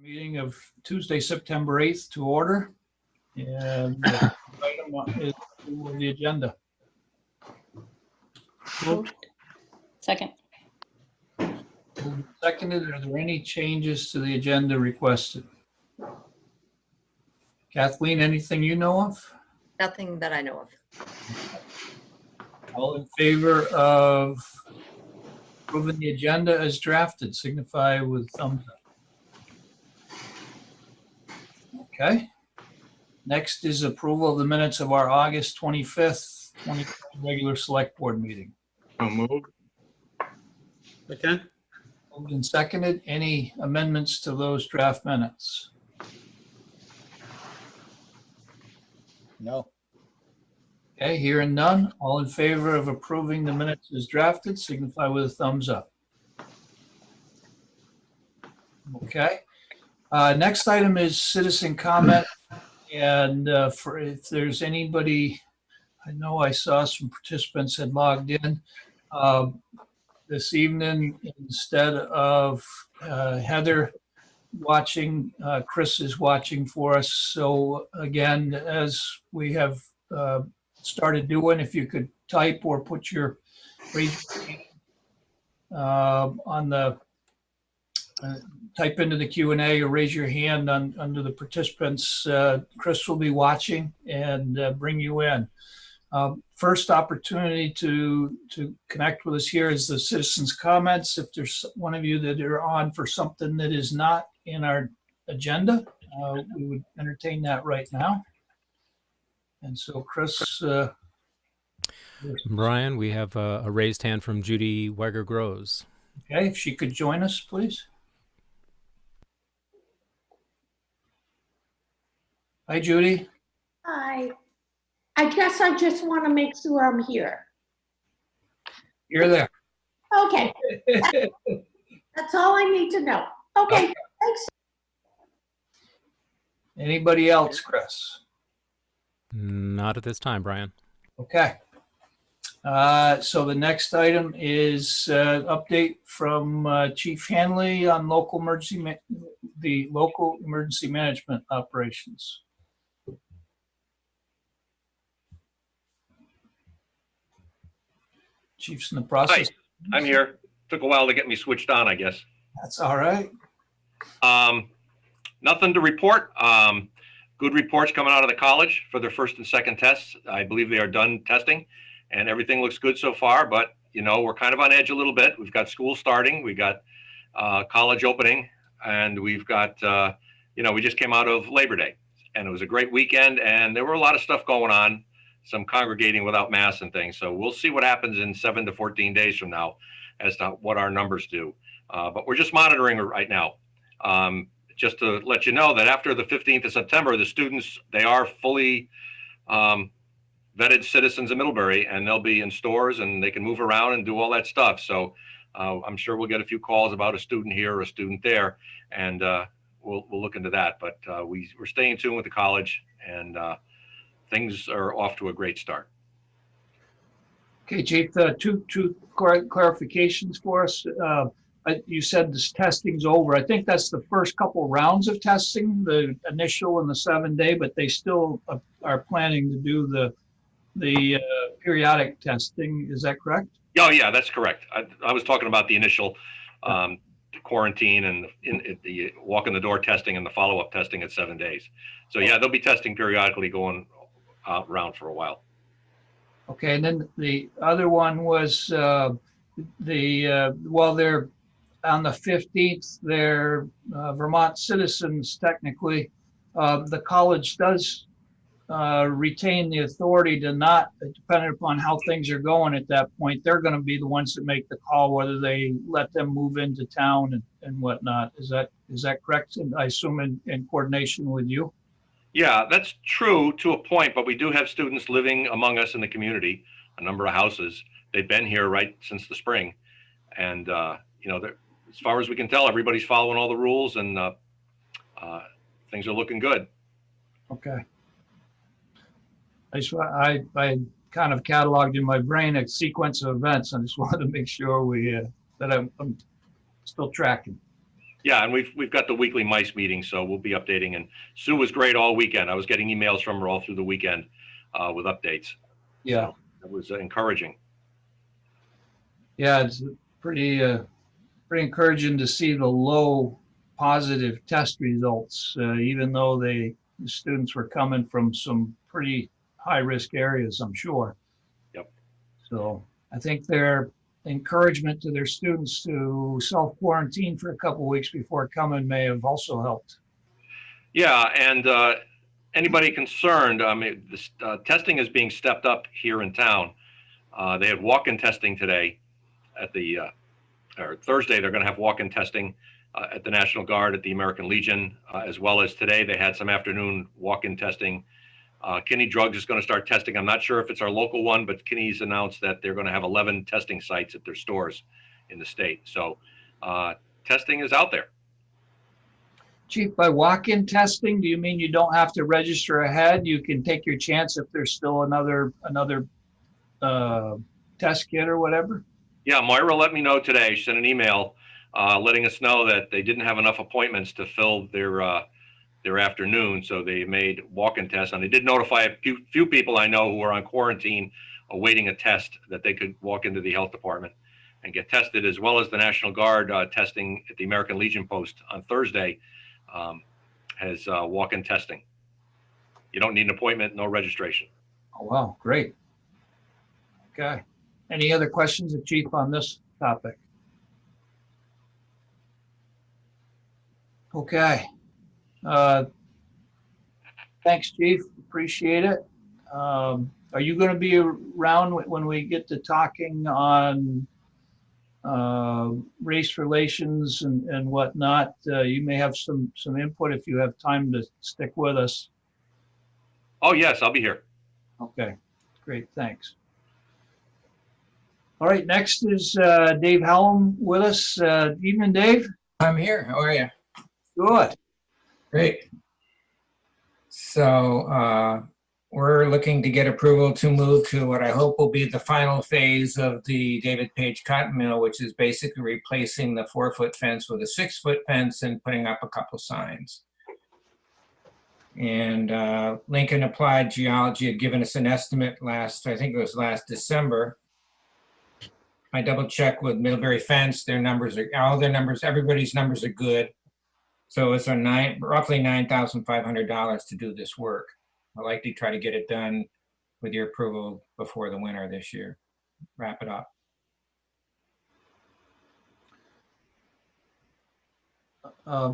Meeting of Tuesday, September 8th to order. And the item is approval of the agenda. Moved. Second. Moved and seconded. Are there any changes to the agenda requested? Kathleen, anything you know of? Nothing that I know of. All in favor of approving the agenda as drafted, signify with thumbs up. Okay. Next is approval of the minutes of our August 25th, 2020 regular select board meeting. So moved. Second? Moved and seconded. Any amendments to those draft minutes? No. Okay, hearing none. All in favor of approving the minutes as drafted, signify with a thumbs up. Okay. Next item is citizen comment. And for if there's anybody, I know I saw some participants had logged in this evening instead of Heather watching, Chris is watching for us. So again, as we have started doing, if you could type or put your raise your hand, on the type into the Q&A or raise your hand under the participants. Chris will be watching and bring you in. First opportunity to connect with us here is the citizens' comments. If there's one of you that are on for something that is not in our agenda, we would entertain that right now. And so, Chris. Brian, we have a raised hand from Judy Weiger-Groves. Okay, if she could join us, please. Hi, Judy. Hi. I guess I just want to make sure I'm here. You're there. Okay, that's all I need to know. Okay, thanks. Anybody else, Chris? Not at this time, Brian. Okay. So the next item is update from Chief Hanley on local emergency the local emergency management operations. Chief's in the process. Hi, I'm here. Took a while to get me switched on, I guess. That's all right. Nothing to report. Good reports coming out of the college for their first and second tests. I believe they are done testing and everything looks good so far, but you know, we're kind of on edge a little bit. We've got school starting, we got college opening, and we've got, we just came out of Labor Day and it was a great weekend and there were a lot of stuff going on, some congregating without masks and things. So we'll see what happens in 7 to 14 days from now as to what our numbers do. But we're just monitoring it right now. Just to let you know that after the 15th of September, the students, they are fully vetted citizens of Middlebury and they'll be in stores and they can move around and do all that stuff. So I'm sure we'll get a few calls about a student here or a student there, and we'll look into that. But we're staying in tune with the college, and things are off to a great start. Okay, Chief, two clarifications for us. You said this testing's over. I think that's the first couple rounds of testing, the initial and the 7-day, but they still are planning to do the periodic testing. Is that correct? Oh yeah, that's correct. I was talking about the initial quarantine and the walk in the door testing and the follow-up testing at 7 days. So yeah, they'll be testing periodically going around for a while. Okay, and then the other one was well, they're on the 15th, they're Vermont citizens technically. The college does retain the authority to not, depending upon how things are going at that point, they're going to be the ones that make the call whether they let them move into town and whatnot. Is that correct? And I assume in coordination with you? Yeah, that's true to a point, but we do have students living among us in the community, a number of houses. They've been here right since the spring. And, as far as we can tell, everybody's following all the rules and things are looking good. Okay. I kind of cataloged in my brain a sequence of events. I just wanted to make sure that I'm still tracking. Yeah, and we've got the weekly mice meeting, so we'll be updating. And Sue was great all weekend. I was getting emails from her all through the weekend with updates. Yeah. So it was encouraging. Yeah, it's pretty encouraging to see the low positive test results, even though the students were coming from some pretty high-risk areas, I'm sure. Yep. So I think their encouragement to their students to self-quarantine for a couple weeks before coming may have also helped. Yeah, and anybody concerned, I mean, this testing is being stepped up here in town. They had walk-in testing today at the, or Thursday, they're going to have walk-in testing at the National Guard, at the American Legion, as well as today they had some afternoon walk-in testing. Kinney Drugs is going to start testing. I'm not sure if it's our local one, but Kinney's announced that they're going to have 11 testing sites at their stores in the state. So testing is out there. Chief, by walk-in testing, do you mean you don't have to register ahead? You can take your chance if there's still another test kit or whatever? Yeah, Moira let me know today. She sent an email letting us know that they didn't have enough appointments to fill their afternoon, so they made walk-in tests. And they did notify a few people I know who are on quarantine awaiting a test that they could walk into the health department and get tested, as well as the National Guard testing at the American Legion post on Thursday has walk-in testing. You don't need an appointment, no registration. Oh, wow, great. Okay. Any other questions of Chief on this topic? Okay. Thanks, Chief. Appreciate it. Are you going to be around when we get to talking on race relations and whatnot? You may have some input if you have time to stick with us. Oh, yes, I'll be here. Okay, great, thanks. All right, next is Dave Hallam with us. Evening, Dave. I'm here. How are you? Good. Great. So we're looking to get approval to move to what I hope will be the final phase of the David Page Cotton Mill, which is basically replacing the 4-foot fence with a 6-foot fence and putting up a couple signs. And Lincoln Applied Geology had given us an estimate I think it was last December. I double checked with Middlebury Fence. Their numbers are, everybody's numbers are good. So it's roughly $9,500 to do this work. I'd like to try to get it done with your approval before the winter this year. Wrap it up.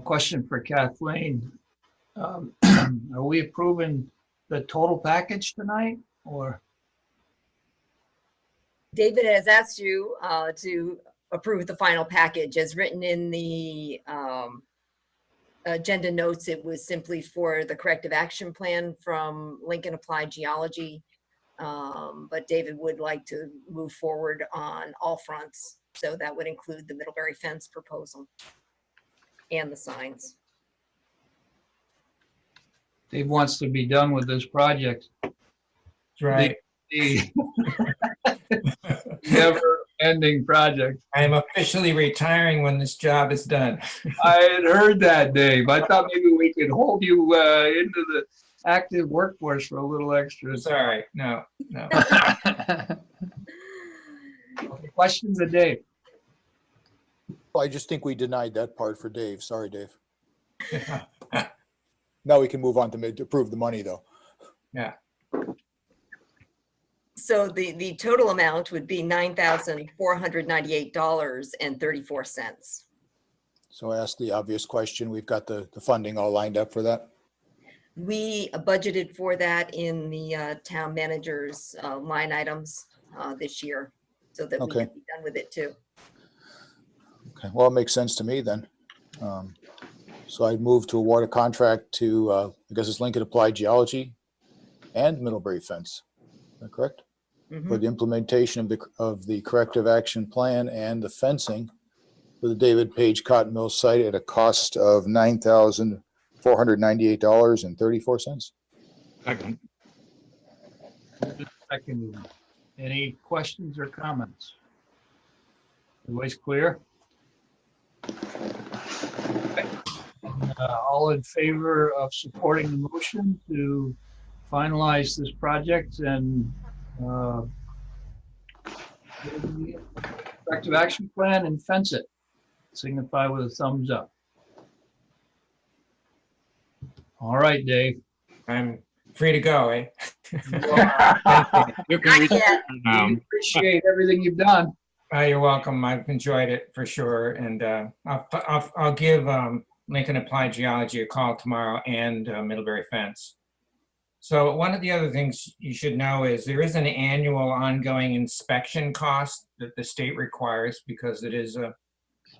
Question for Kathleen. Are we approving the total package tonight or? David has asked you to approve the final package as written in the agenda notes. It was simply for the corrective action plan from Lincoln Applied Geology. But David would like to move forward on all fronts. So that would include the Middlebury fence proposal and the signs. Dave wants to be done with this project. That's right. The never-ending project. I am officially retiring when this job is done. I had heard that, Dave. I thought maybe we could hold you into the active workforce for a little extra. It's all right. No. Okay, questions of Dave? I just think we denied that part for Dave. Sorry, Dave. Now we can move on to approve the money, though. Yeah. So the total amount would be $9,498.34. So I ask the obvious question. We've got the funding all lined up for that. We budgeted for that in the town manager's line items this year, so that we Okay. can be done with it too. Okay, well, it makes sense to me then. So I'd move to award a contract to, I guess it's Lincoln Applied Geology and Middlebury Fence. Is that correct? For the implementation of the corrective action plan and the fencing for the David Page Cotton Mill site at a cost of $9,498.34. Second. Second. Any questions or comments? Everybody's clear? All in favor of supporting the motion to finalize this project and corrective action plan and fence it, signify with a thumbs up. All right, Dave. I'm free to go, eh? You can Not yet. We appreciate everything you've done. You're welcome. I've enjoyed it for sure. And I'll give Lincoln Applied Geology a call tomorrow and Middlebury Fence. So one of the other things you should know is there is an annual ongoing inspection cost that the state requires because it is a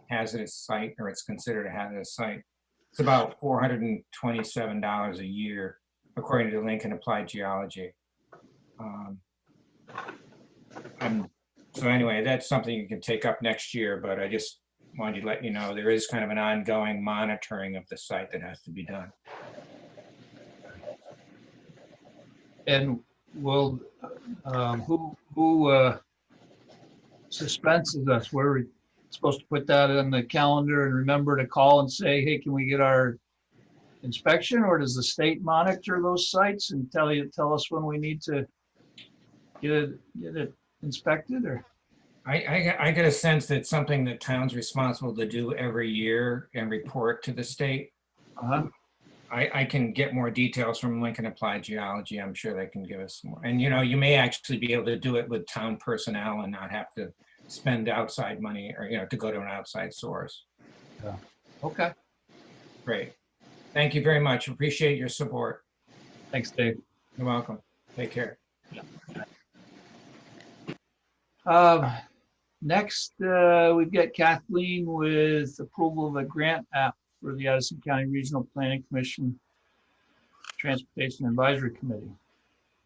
hazardous site, or it's considered a hazardous site. It's about $427 a year, according to Lincoln Applied Geology. So anyway, that's something you can take up next year, but I just wanted to let you know there is kind of an ongoing monitoring of the site that has to be done. And will, who suspenses us? We're supposed to put that in the calendar and remember to call and say, hey, can we get our inspection? Or does the state monitor those sites and tell us when we need to get it inspected? Or I get a sense that it's something that town's responsible to do every year and report to the state. I can get more details from Lincoln Applied Geology. I'm sure they can give us more. And, you may actually be able to do it with town personnel and not have to spend outside money or, to go to an outside source. Yeah. Okay. Great. Thank you very much. Appreciate your support. Thanks, Dave. You're welcome. Take care. Next, we've got Kathleen with approval of a grant app for the Edison County Regional Planning Commission Transportation Advisory Committee.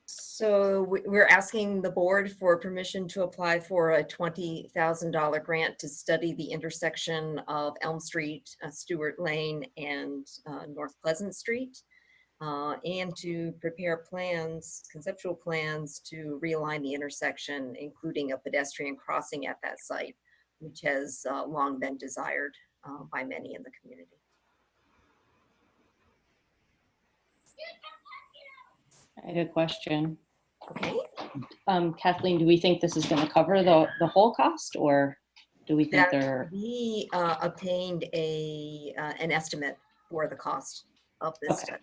So we're asking the board for permission to apply for a $20,000 grant to study the intersection of Elm Street, Stewart Lane, and North Pleasant Street, and to prepare plans, conceptual plans to realign the intersection, including a pedestrian crossing at that site, which has long been desired by many in the community. I had a question. Okay. Kathleen, do we think this is going to cover the whole cost, or do we think That we obtained an estimate for the cost of this Okay. study,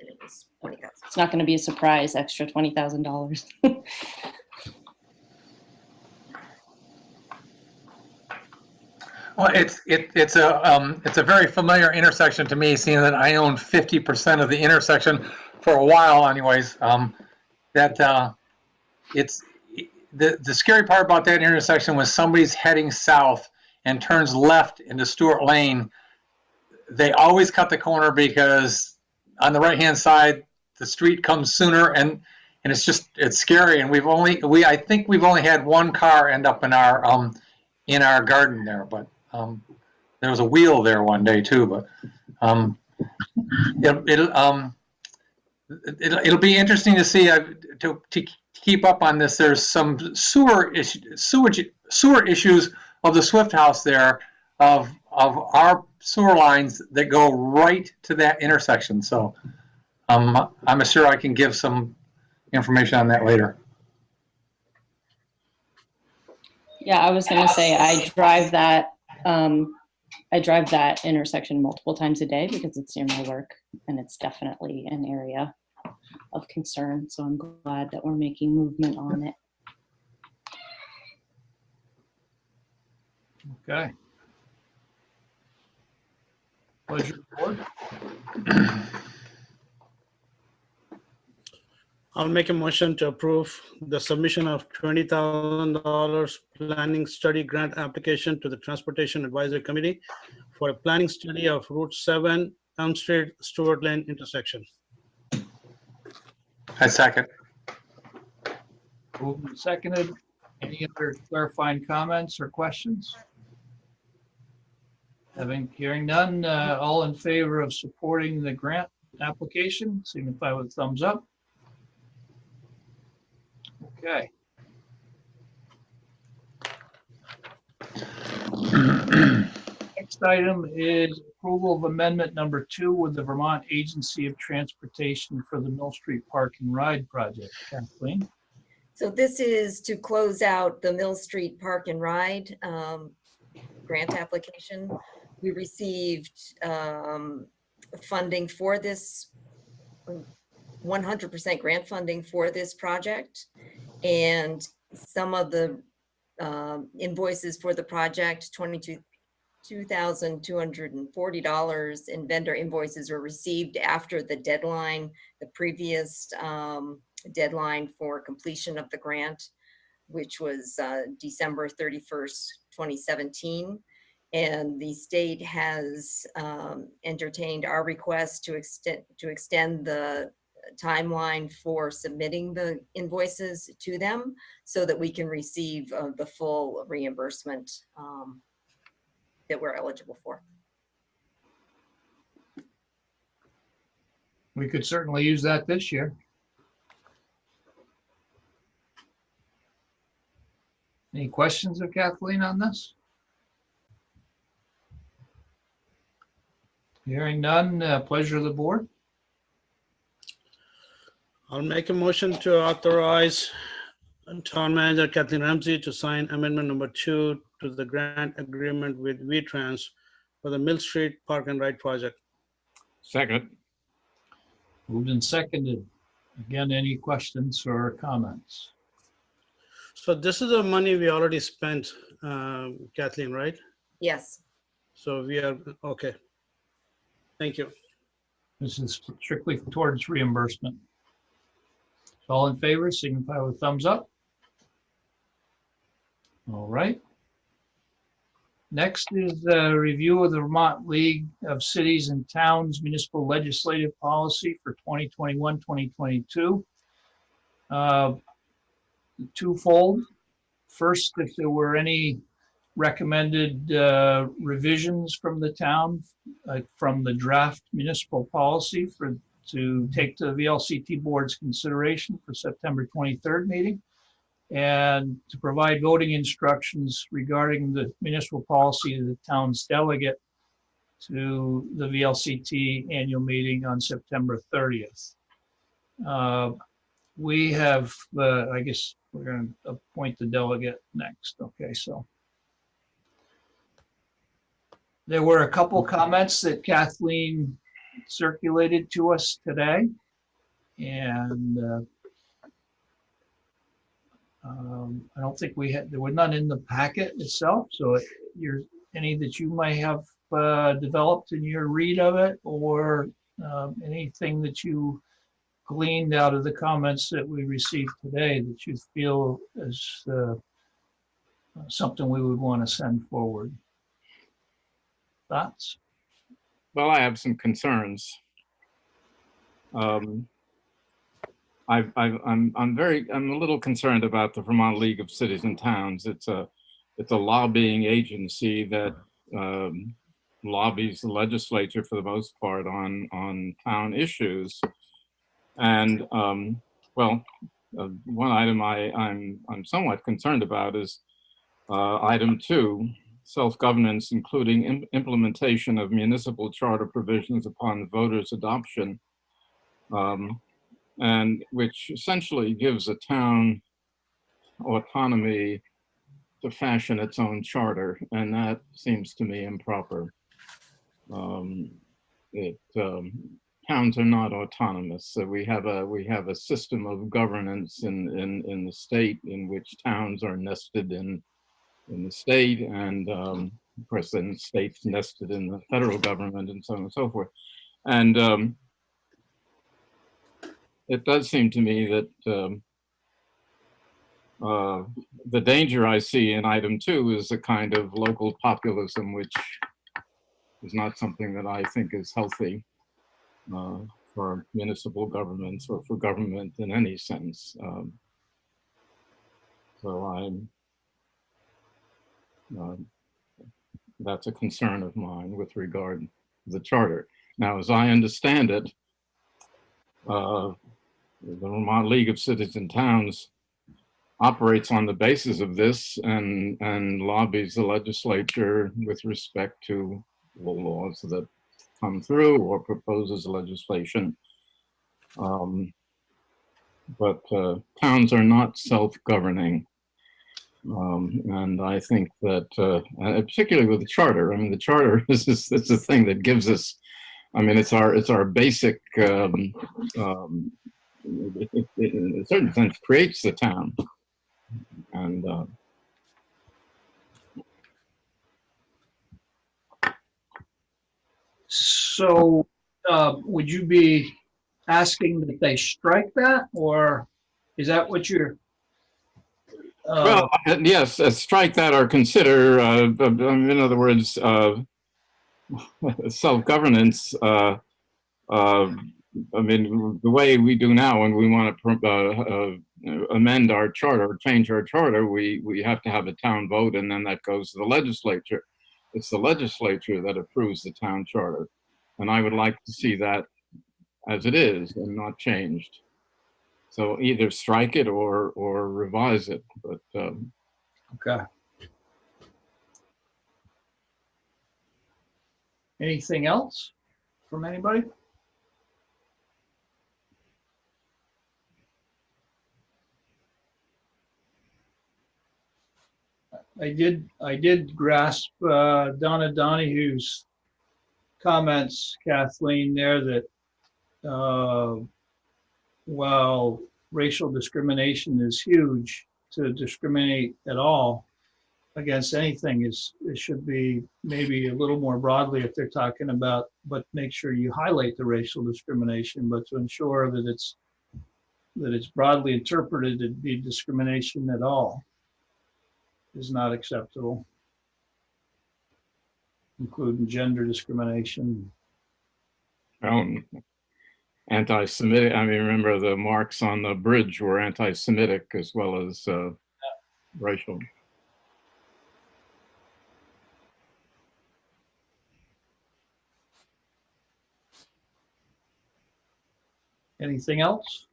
and it was $20,000. it's not going to be a surprise extra $20,000? Well, it's a very familiar intersection to me, seeing that I owned 50% of the intersection for a while, anyways. It's the scary part about that intersection was somebody's heading south and turns left into Stewart Lane. They always cut the corner because on the right-hand side the street comes sooner, and it's scary. And I think we've only had one car end up in our garden there, but there was a wheel there one day too. But it'll be interesting to see to keep up on this. There's some sewer issues of the Swift House there, of our sewer lines that go right to that intersection. So I'm sure I can give some information on that later. Yeah, I was going to say I drive that intersection multiple times a day because it's near my work, and it's definitely an area of concern. So I'm glad that we're making movement on it. Okay. Pleasure, board. I'll make a motion to approve the submission of $20,000 planning study grant application to the Transportation Advisory Committee for a planning study of Route 7 Elm Street Stewart Lane intersection. I second. Moved and seconded. Any other clarifying comments or questions? Hearing none, all in favor of supporting the grant application, signify with thumbs up. Okay. Next item is approval of amendment number 2 with the Vermont Agency of Transportation for the Mill Street Park and Ride project. Kathleen? So this is to close out the Mill Street Park and Ride grant application. We received funding for this, 100% grant funding for this project. And some of the invoices for the project, $22,240 in vendor invoices were received after the deadline, the previous deadline for completion of the grant, which was December 31st, 2017. And the state has entertained our request to extend the timeline for submitting the invoices to them so that we can receive the full reimbursement that we're eligible for. We could certainly use that this year. Any questions of Kathleen on this? Hearing none, pleasure of the board. I'll make a motion to authorize Town Manager Kathleen Ramsey to sign amendment number 2 to the grant agreement with V-Trans for the Mill Street Park and Ride project. Second. Moved and seconded. Again, any questions or comments? So this is the money we already spent, Kathleen, right? Yes. So we are, okay. Thank you. This is strictly towards reimbursement. All in favor, signify with thumbs up. All right. Next is a review of the Vermont League of Cities and Towns Municipal Legislative Policy for 2021-2022. Twofold. First, if there were any recommended revisions from the town, from the draft municipal policy to take to the VLCT board's consideration for September 23rd meeting, and to provide voting instructions regarding the municipal policy of the town's delegate to the VLCT annual meeting on September 30th. We have, I guess we're going to appoint the delegate next. Okay, so there were a couple comments that Kathleen circulated to us today, and I don't think there were none in the packet itself. So any that you might have developed in your read of it, or anything that you gleaned out of the comments that we received today that you feel is something we would want to send forward. Thoughts? Well, I have some concerns. I'm a little concerned about the Vermont League of Cities and Towns. It's a lobbying agency that lobbies the legislature for the most part on town issues. And one item I'm somewhat concerned about is item 2. Self-governance, including implementation of municipal charter provisions upon voters' adoption, and which essentially gives a town autonomy to fashion its own charter, and that seems to me improper. Towns are not autonomous, so we have a system of governance in the state in which towns are nested in the state, and of course then states nested in the federal government, and so on and so forth. And it does seem to me that the danger I see in item 2 is a kind of local populism, which is not something that I think is healthy for municipal governments or for government in any sense. That's a concern of mine with regard to the charter. Now, as I understand it, the Vermont League of Cities and Towns operates on the basis of this and lobbies the legislature with respect to laws that come through or proposes legislation. But towns are not self-governing. And I think that, particularly with the charter, I mean, the charter it's a thing that gives us, I mean, it's our basic, it, in a certain sense, creates the town. And So would you be asking that they strike that, or is that what you're? well, yes, strike that or consider, in other words, self-governance. I mean, the way we do now when we want to amend our charter, change our charter, we have to have a town vote, and then that goes to the legislature. It's the legislature that approves the town charter. And I would like to see that as it is and not changed. So either strike it or revise it. But Okay. Anything else from anybody? I did grasp Donna Donahue's comments, Kathleen, there that while racial discrimination is huge, to discriminate at all against anything it should be maybe a little more broadly if they're talking about, but make sure you highlight the racial discrimination, but to ensure that it's broadly interpreted to be discrimination at all is not acceptable, including gender discrimination. Anti-Semitic, I mean, remember the marks on the bridge were anti-Semitic as well as racial. Anything else?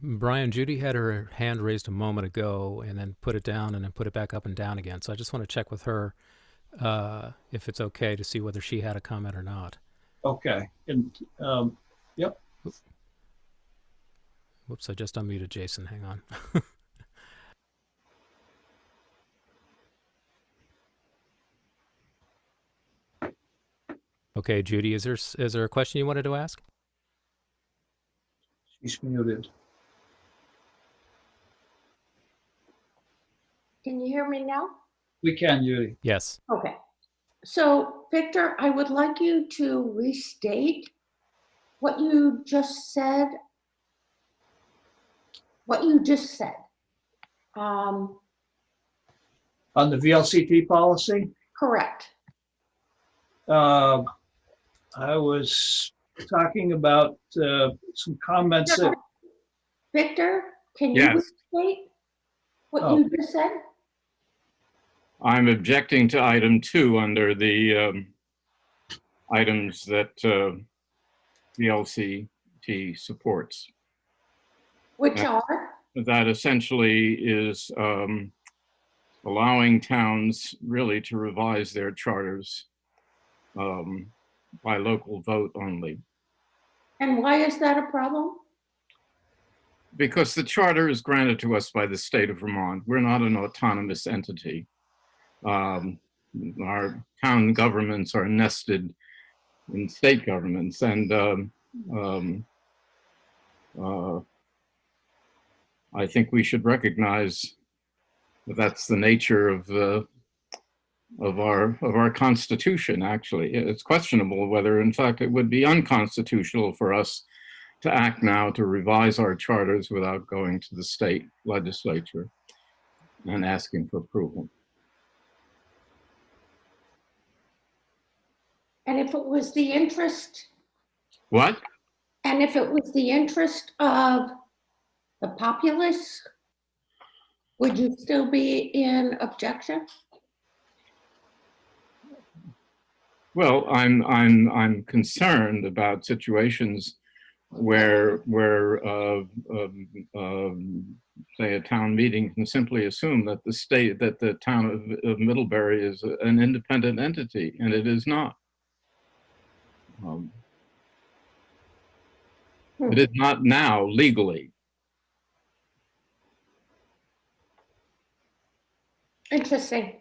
Brian, Judy had her hand raised a moment ago and then put it down and then put it back up and down again. So I just want to check with her if it's okay to see whether she had a comment or not. Okay. And yep. Whoops, I just unmuted Jason. Hang on. Okay, Judy, is there a question you wanted to ask? She's muted. Can you hear me now? We can, Judy. Yes. Okay. So, Victor, I would like you to restate what you just said. On the VLCT policy? Correct. I was talking about some comments that, Victor, can you Yes. restate what Oh. you just said? I'm objecting to item 2 under the items that the LCT supports. Which are? That essentially is allowing towns really to revise their charters by local vote only. And why is that a problem? Because the charter is granted to us by the state of Vermont. We're not an autonomous entity. Our town governments are nested in state governments, and I think we should recognize that that's the nature of our Constitution. Actually, it's questionable whether, in fact, it would be unconstitutional for us to act now to revise our charters without going to the state legislature and asking for approval. And if it was the interest, What? and if it was the interest of the populace, would you still be in objection? Well, I'm concerned about situations say a town meeting can simply assume that the town of Middlebury is an independent entity, and it is not. It is not now legally. Interesting.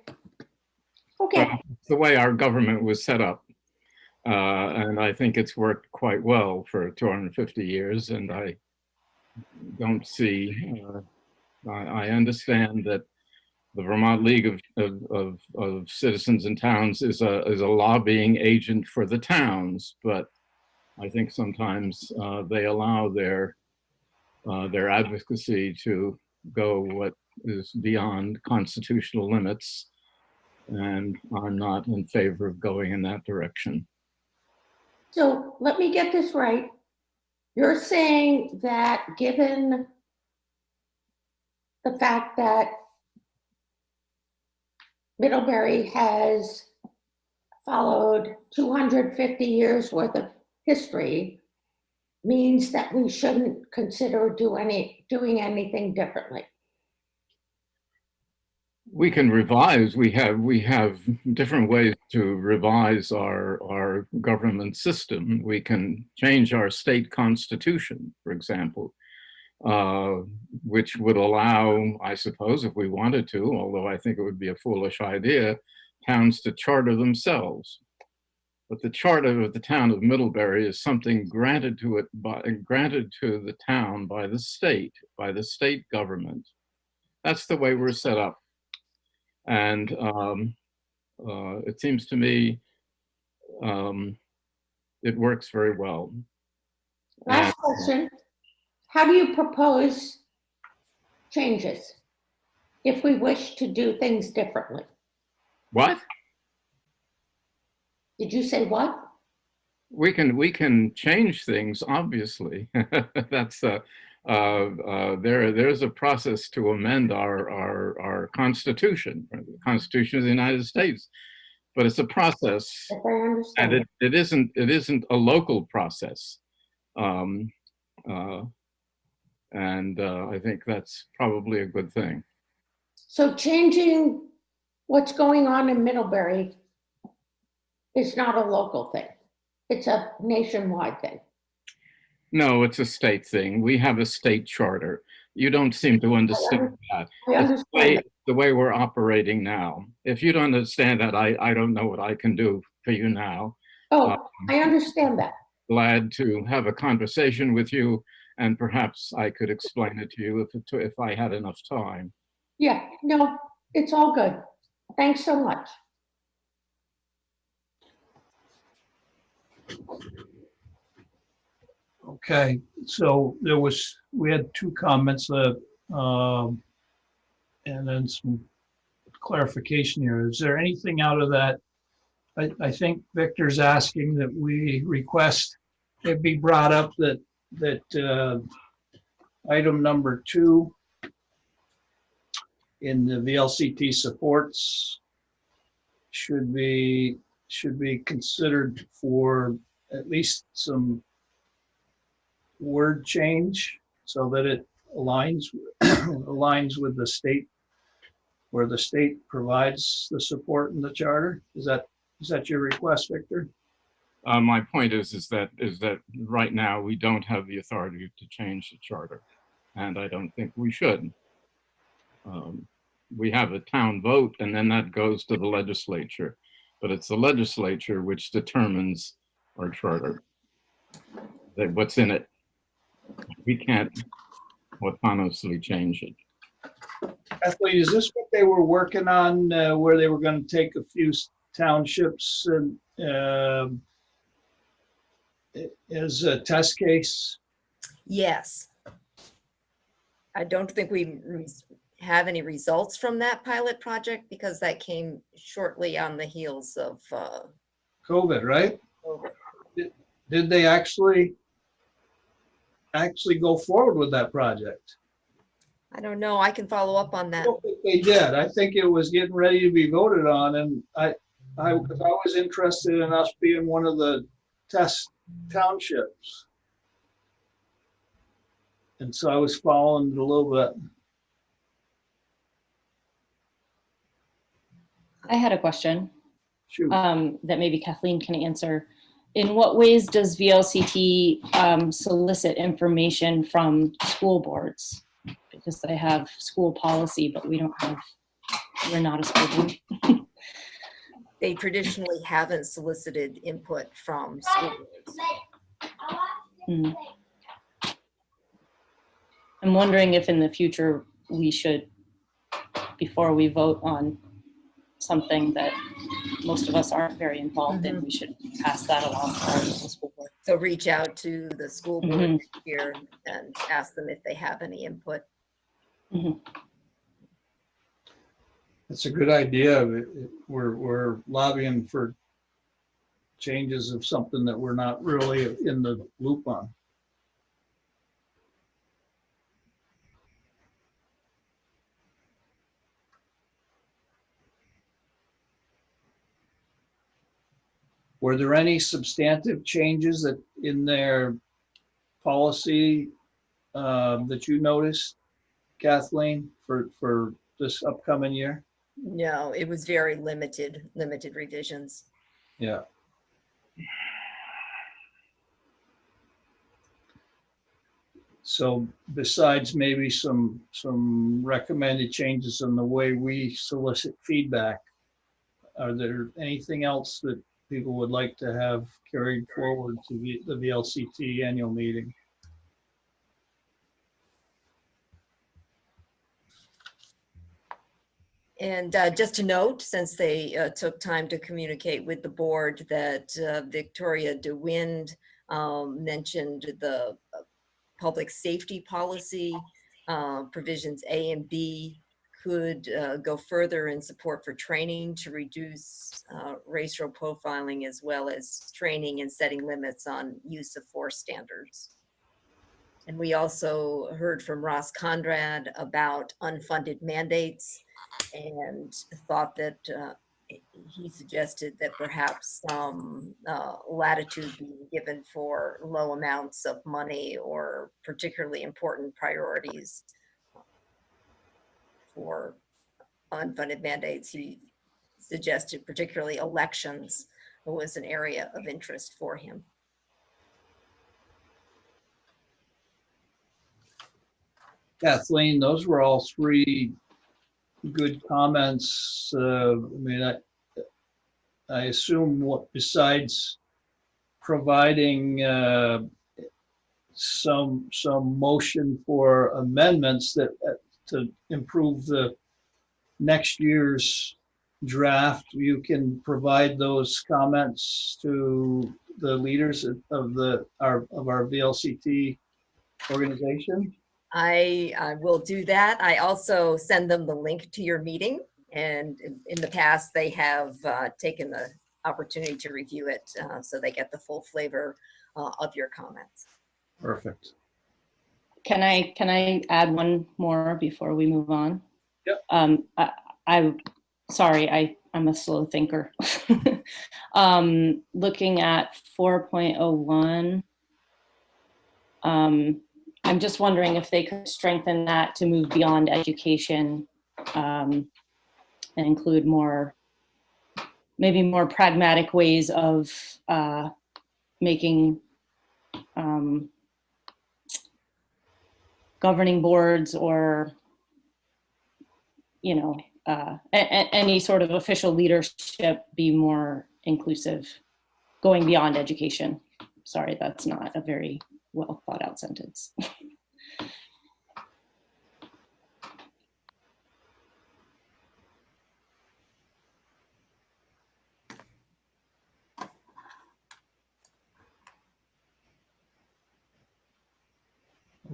Okay, Well, it's the way our government was set up. And I think it's worked quite well for 250 years. And I don't see, I understand that the Vermont League of Citizens and Towns is a lobbying agent for the towns, but I think sometimes they allow their advocacy to go what is beyond constitutional limits. And I'm not in favor of going in that direction. so let me get this right. You're saying that given the fact that Middlebury has followed 250 years worth of history means that we shouldn't consider doing anything differently? We can revise. We have different ways to revise our government system. We can change our state constitution, for example, which would allow, I suppose, if we wanted to, although I think it would be a foolish idea, towns to charter themselves. But the charter of the town of Middlebury is something granted to the town by the state government. That's the way we're set up. And it seems to me it works very well. Last question, how do you propose changes if we wish to do things differently? What? Did you say what? We can change things, obviously. That's there's a process to amend our Constitution, the Constitution of the United States, but it's a process, If I understand. and it isn't a local process, and I think that's probably a good thing. So changing what's going on in Middlebury is not a local thing. It's a nationwide thing. No, it's a state thing. We have a state charter. You don't seem to understand that. I understand. The way we're operating now. If you don't understand that, I don't know what I can do for you now. Oh, I understand that. Glad to have a conversation with you, and perhaps I could explain it to you if I had enough time. Yeah, no, it's all good. Thanks so much. Okay, so we had two comments, and then some clarification here. Is there anything out of that? I think Victor's asking that we request it be brought up that item number 2 in the VLCT supports should be considered for at least some word change so that it aligns with the state, where the state provides the support in the charter. Is that your request, Victor? My point is that right now we don't have the authority to change the charter, and I don't think we should. We have a town vote, and then that goes to the legislature, but it's the legislature which determines our charter, that what's in it. We can't autonomously change it. Kathleen, is this what they were working on, where they were going to take a few townships and as a test case? Yes. I don't think we have any results from that pilot project because that came shortly on the heels of COVID, right? COVID. Did they actually go forward with that project? I don't know. I can follow up on I that. don't think they did. I think it was getting ready to be voted on, and I was interested in us being one of the test townships. And so I was following it a little bit. I had a question Shoot. that maybe Kathleen can answer. In what ways does VLCT solicit information from school boards? Because they have school policy, but we're not a school board. They traditionally haven't solicited input from school boards. Hmm. I'm wondering if in the future we should, before we vote on something that most of us aren't very involved in, we should pass that along to our local school board. So reach out to the school board Mhm. here and ask them if they have any input. It's a good idea. We're lobbying for changes of something that we're not really in the loop on. Were there any substantive changes that in their policy that you noticed, Kathleen, for this upcoming year? No, it was very limited revisions. Yeah. So besides maybe some recommended changes in the way we solicit feedback, are there anything else that people would like to have carried forward to the VLCT annual meeting? And just to note, since they took time to communicate with the board, that Victoria DeWind mentioned the public safety policy provisions A and B could go further in support for training to reduce racial profiling, as well as training and setting limits on use of force standards. And we also heard from Ross Conrad about unfunded mandates and thought that he suggested that perhaps some latitude be given for low amounts of money or particularly important priorities for unfunded mandates. He suggested particularly elections was an area of interest for him. Kathleen, those were all three good comments. I mean, I assume what besides providing some motion for amendments that to improve the next year's draft, you can provide those comments to the leaders of our VLCT organization. I will do that. I also send them the link to your meeting, and in the past they have taken the opportunity to review it, so they get the full flavor of your comments. Perfect. Can I add one more before we move on? Yep. I'm sorry, I'm a slow thinker. Looking at 4.01, I'm just wondering if they could strengthen that to move beyond education and include maybe more pragmatic ways of making governing boards or, any sort of official leadership be more inclusive, going beyond education. Sorry, that's not a very well thought out sentence.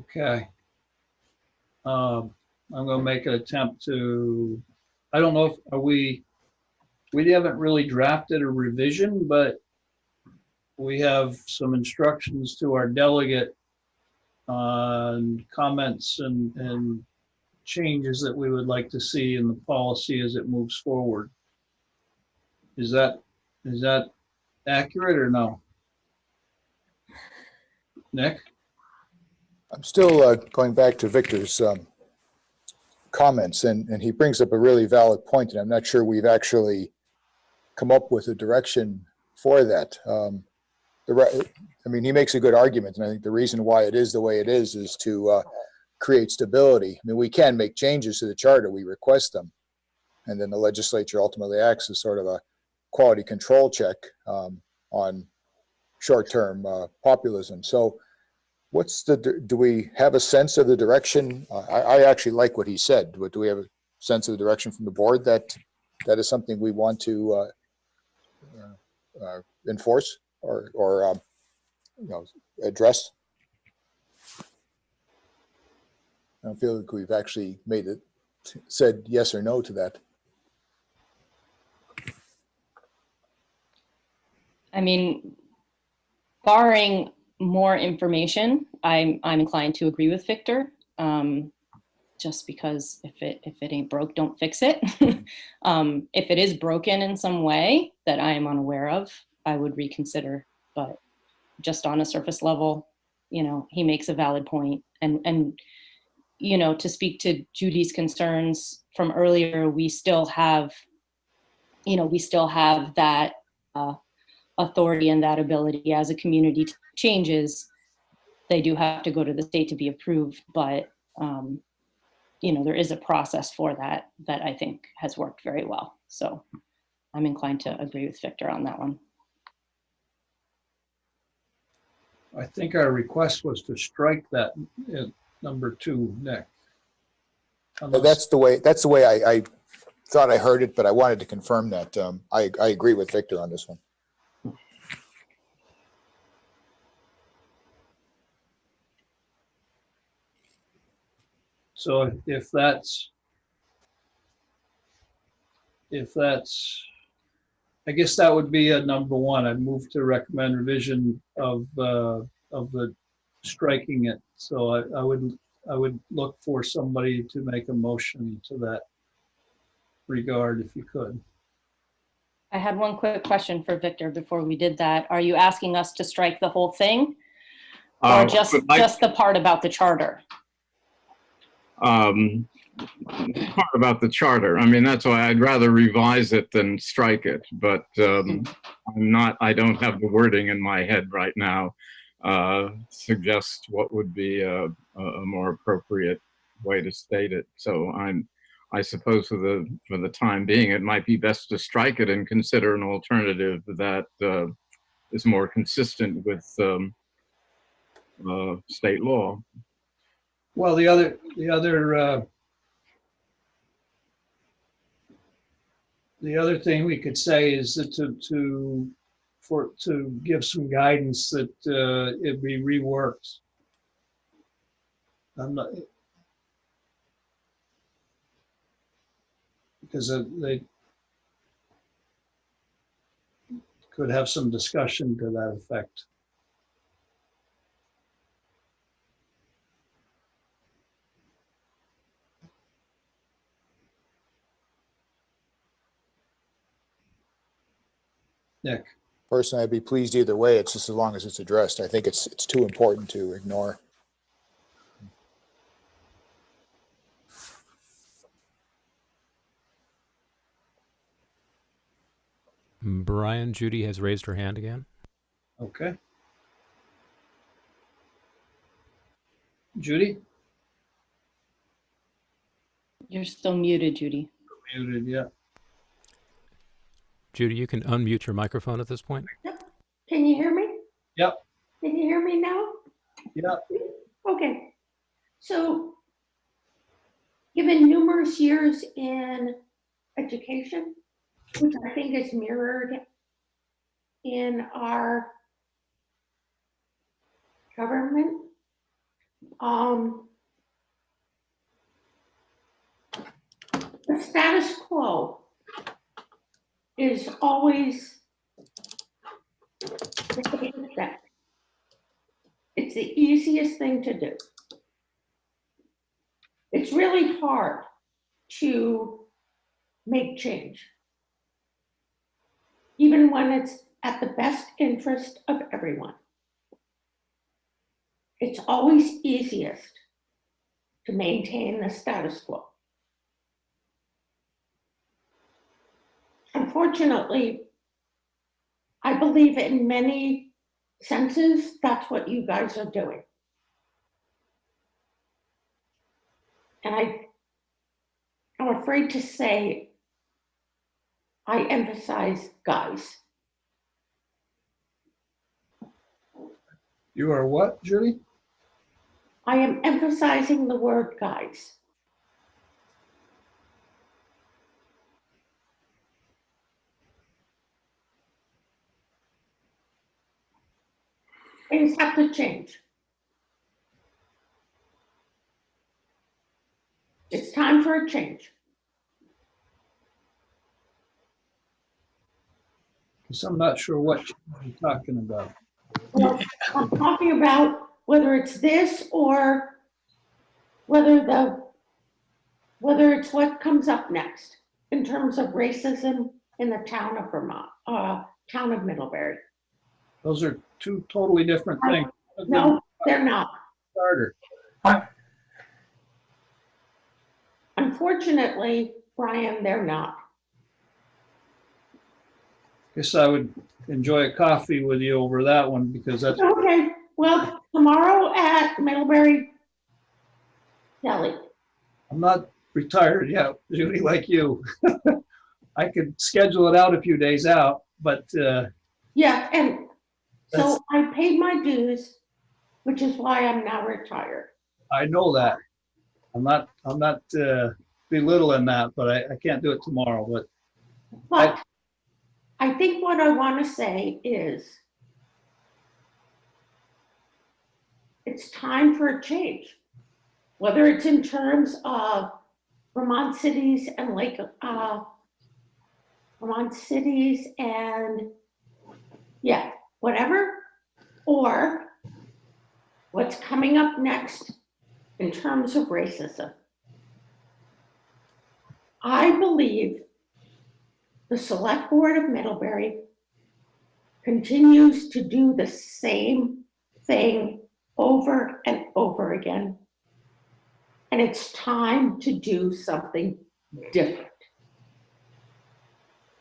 Okay. I'm going to make an attempt to, I don't know if we haven't really drafted a revision, but we have some instructions to our delegate on comments and changes that we would like to see in the policy as it moves forward. Is that accurate or no? Nick? I'm still going back to Victor's comments, and he brings up a really valid point, and I'm not sure we've actually come up with a direction for that. I mean, he makes a good argument, and I think the reason why it is the way it is to create stability. I mean, we can make changes to the charter, we request them, and then the legislature ultimately acts as sort of a quality control check on short-term populism. So do we have a sense of the direction? I actually like what he said, but do we have a sense of the direction from the board that is something we want to enforce or address? I don't feel like we've actually said yes or no to that. I mean, barring more information, I'm inclined to agree with Victor. Just because if it ain't broke, don't fix it. If it is broken in some way that I am unaware of, I would reconsider. But just on a surface level, he makes a valid point. And to speak to Judy's concerns from earlier, we still have that authority and that ability as a community changes. They do have to go to the state to be approved, but there is a process for that I think has worked very well. So I'm inclined to agree with Victor on that one. I think our request was to strike that at number 2, Nick. That's the way I thought I heard it, but I wanted to confirm that. I agree with Victor on this one. So if that's, I guess that would be a number 1. I'd move to recommend revision of the striking it. So I would look for somebody to make a motion to that regard if you could. I had one quick question for Victor before we did that. Are you asking us to strike the whole thing? Or just the part about the charter? Part about the charter. I mean, that's why I'd rather revise it than strike it, but I don't have the wording in my head right now. Suggest what would be a more appropriate way to state it. So I suppose for the time being, it might be best to strike it and consider an alternative that is more consistent with state law. Well, the other thing we could say is that to give some guidance that it be reworked. Because they could have some discussion to that effect. Nick. Personally, I'd be pleased either way. It's just as long as it's addressed. I think it's too important to ignore. Brian, Judy has raised her hand again. Okay. Judy? You're still muted, Judy. Muted, yeah. Judy, you can unmute your microphone at this point. Can you hear me? Yep. Can you hear me now? Yep. Okay. So, given numerous years in education, which I think is mirrored in our government, the status quo is always the safest bet. It's the easiest thing to do. It's really hard to make change, even when it's at the best interest of everyone. it's always easiest to maintain the status quo. Unfortunately, I believe in many senses, that's what you guys are doing. And I'm afraid to say, I emphasize guys. You are what, Judy? I am emphasizing the word guys. Things have to change. It's time for a change. Because I'm not sure what you're talking about. Well, I'm talking about whether it's this or whether it's what comes up next in terms of racism in the town of Vermont, town of Middlebury. Those are two totally different things. No, they're not. Starter. Unfortunately, Brian, they're not. Guess I would enjoy a coffee with you over that one because that's, Okay, well, tomorrow at Middlebury Deli. I'm not retired yet, Judy, like you. I could schedule it out a few days out, but Yeah, and so That's- I paid my dues, which is why I'm now retired. I know that. I'm not belittling that, but I can't do it tomorrow, but But I think what I want to say is it's time for a change, whether it's in terms of Vermont cities and Vermont cities and whatever, or what's coming up next in terms of racism. I believe the Select Board of Middlebury continues to do the same thing over and over again. And it's time to do something different.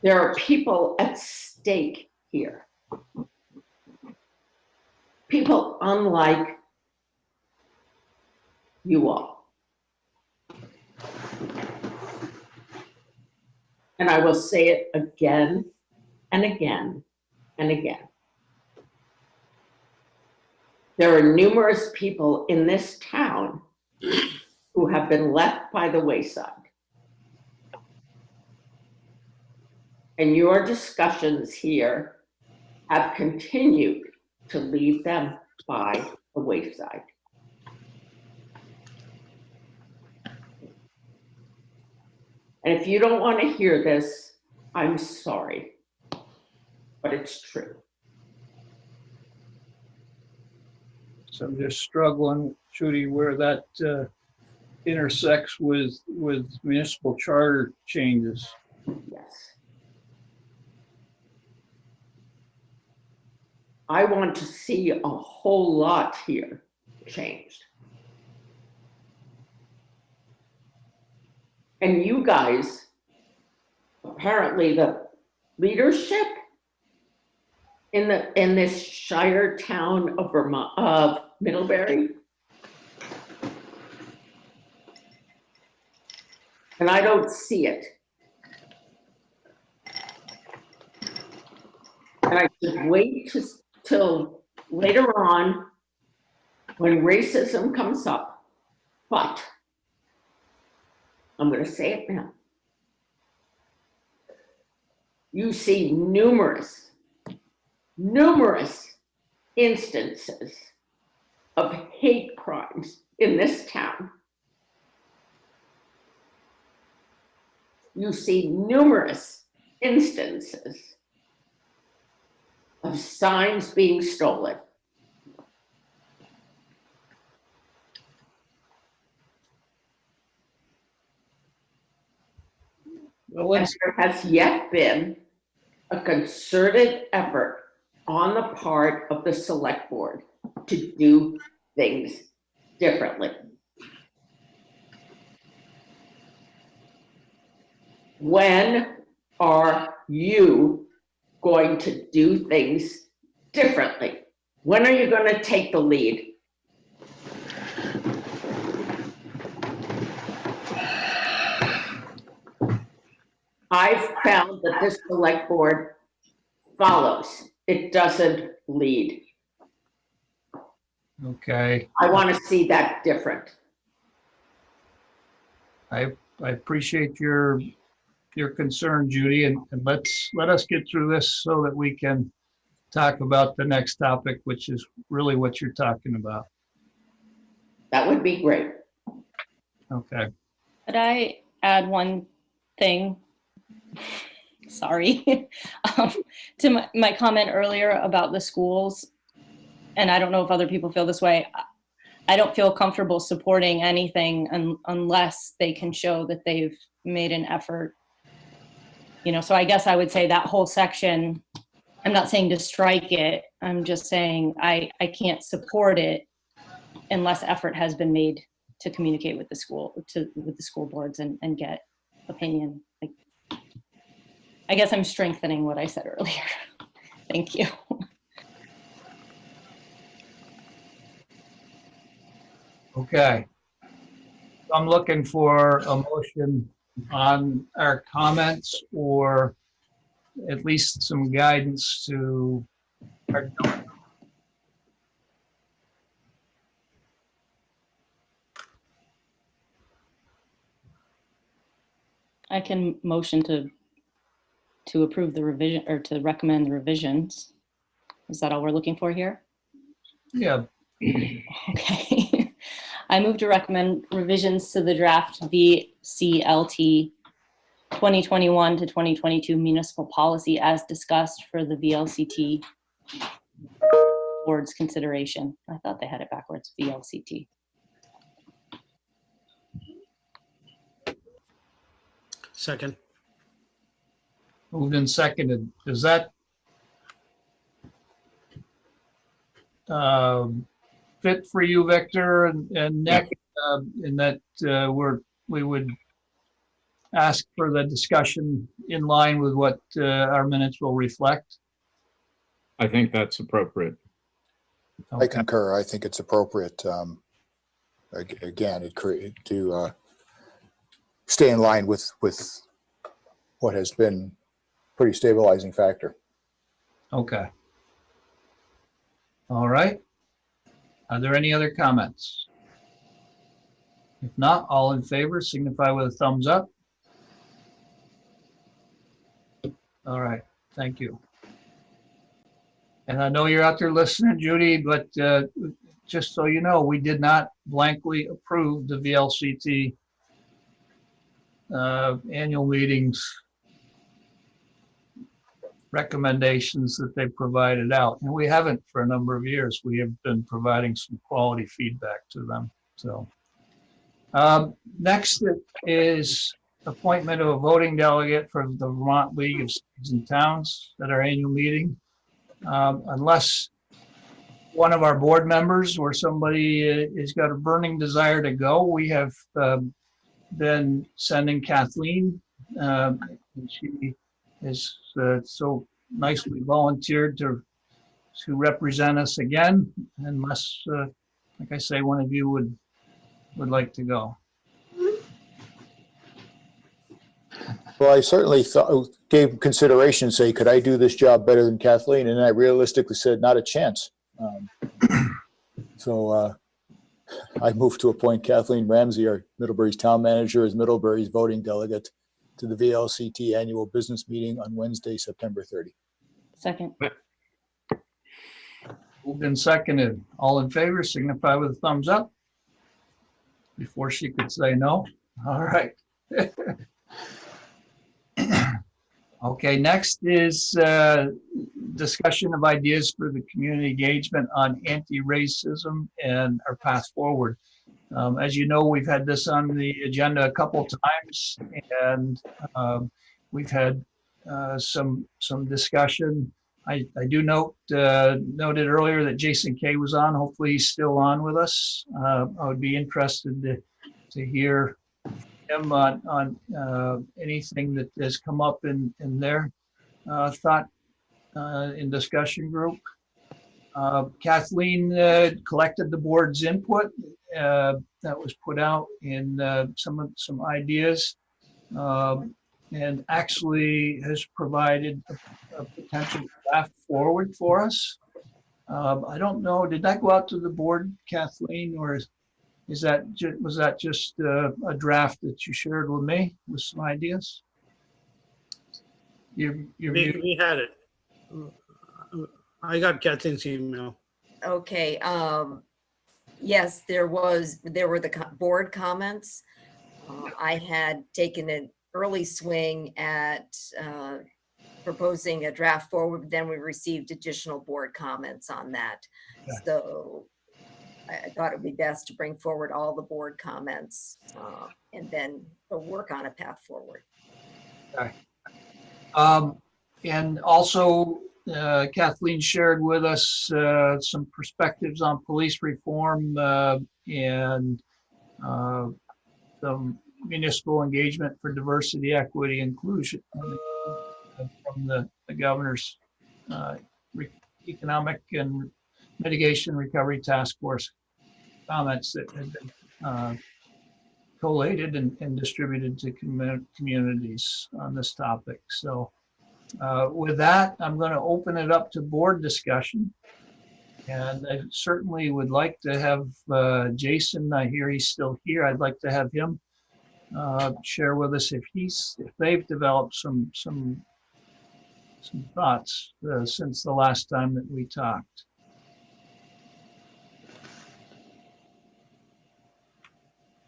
There are people at stake here. People unlike you all. And I will say it again and again and again. There are numerous people in this town who have been left by the wayside. And your discussions here have continued to leave them by the wayside. And if you don't want to hear this, I'm sorry, but it's true. so I'm just struggling, Judy, where that intersects with municipal charter changes. Yes. I want to see a whole lot here changed. And you guys, apparently the leadership in this shire town of Vermont, of Middlebury, and I don't see it. And I should wait till later on when racism comes up. But I'm going to say it now. You see numerous instances of hate crimes in this town. You see numerous instances of signs being stolen. Well, And let's, there has yet been a concerted effort on the part of the Select Board to do things differently? When are you going to do things differently? When are you going to take the lead? I've found that this select board follows. It doesn't lead. Okay, I want to see that different. I appreciate your concern, Judy, and let us get through this so that we can talk about the next topic, which is really what you're talking about. That would be great. Okay. Could I add one thing? Sorry. To my comment earlier about the schools, and I don't know if other people feel this way. I don't feel comfortable supporting anything unless they can show that they've made an effort. So I guess I would say that whole section, I'm not saying to strike it. I'm just saying I can't support it unless effort has been made to communicate with the school, with the school boards and get opinion. I guess I'm strengthening what I said earlier. Thank you. Okay. I'm looking for a motion on our comments or at least some guidance to our delegate. I can motion to approve the revision or to recommend the revisions. Is that all we're looking for here? Yeah, Okay. I move to recommend revisions to the draft VCLT 2021 to 2022 municipal policy as discussed for the VLCT board's consideration. I thought they had it backwards, VLCT. Second. moved and seconded. Does that fit for you, Victor and Nick, in that we would ask for the discussion in line with what our minutes will reflect? I think that's appropriate. I concur. I think it's appropriate. Again, to stay in line with what has been pretty stabilizing factor. Okay. All right. Are there any other comments? If not, all in favor signify with a thumbs up. All right, thank you. And I know you're out there listening, Judy, but just so you know, we did not blankly approve the VLCT annual meetings recommendations that they provided out. And we haven't for a number of years. We have been providing some quality feedback to them. So next is appointment of a voting delegate for the Vermont League of Cities and Towns at our annual meeting. Unless one of our board members or somebody has got a burning desire to go, we have been sending Kathleen. And she is so nicely volunteered to represent us again, unless, like I say, one of you would like to go. Well, I certainly gave consideration, say, could I do this job better than Kathleen? And I realistically said, not a chance. So I moved to appoint Kathleen Ramsey, our Middlebury's town manager, as Middlebury's voting delegate to the VLCT annual business meeting on Wednesday, September 30. Second. Moved and seconded. All in favor signify with a thumbs up. Before she could say no. All right. Okay, next is discussion of ideas for the community engagement on anti-racism and our path forward. As you know, we've had this on the agenda a couple times, and we've had some discussion I do noted earlier that Jason Kay was on. Hopefully he's still on with us. I would be interested to hear him on anything that has come up in their thought in discussion group. Kathleen collected the board's input that was put out in some ideas, and actually has provided a potential draft forward for us. I don't know, did that go out to the board, Kathleen, or was that just a draft that you shared with me with some ideas? We had it. I got Kathleen's email. Okay, yes, there were the board comments. I had taken an early swing at proposing a draft forward, then we received additional board comments on that. Okay. So I thought it would be best to bring forward all the board comments and then work on a path forward. Okay. And also, Kathleen shared with us some perspectives on police reform and some municipal engagement for diversity, equity, inclusion from the governor's economic and mitigation recovery task force comments that have been collated and distributed to communities on this topic. So with that, I'm going to open it up to board discussion. And I certainly would like to have Jason, I hear he's still here. I'd like to have him share with us if they've developed some thoughts since the last time that we talked.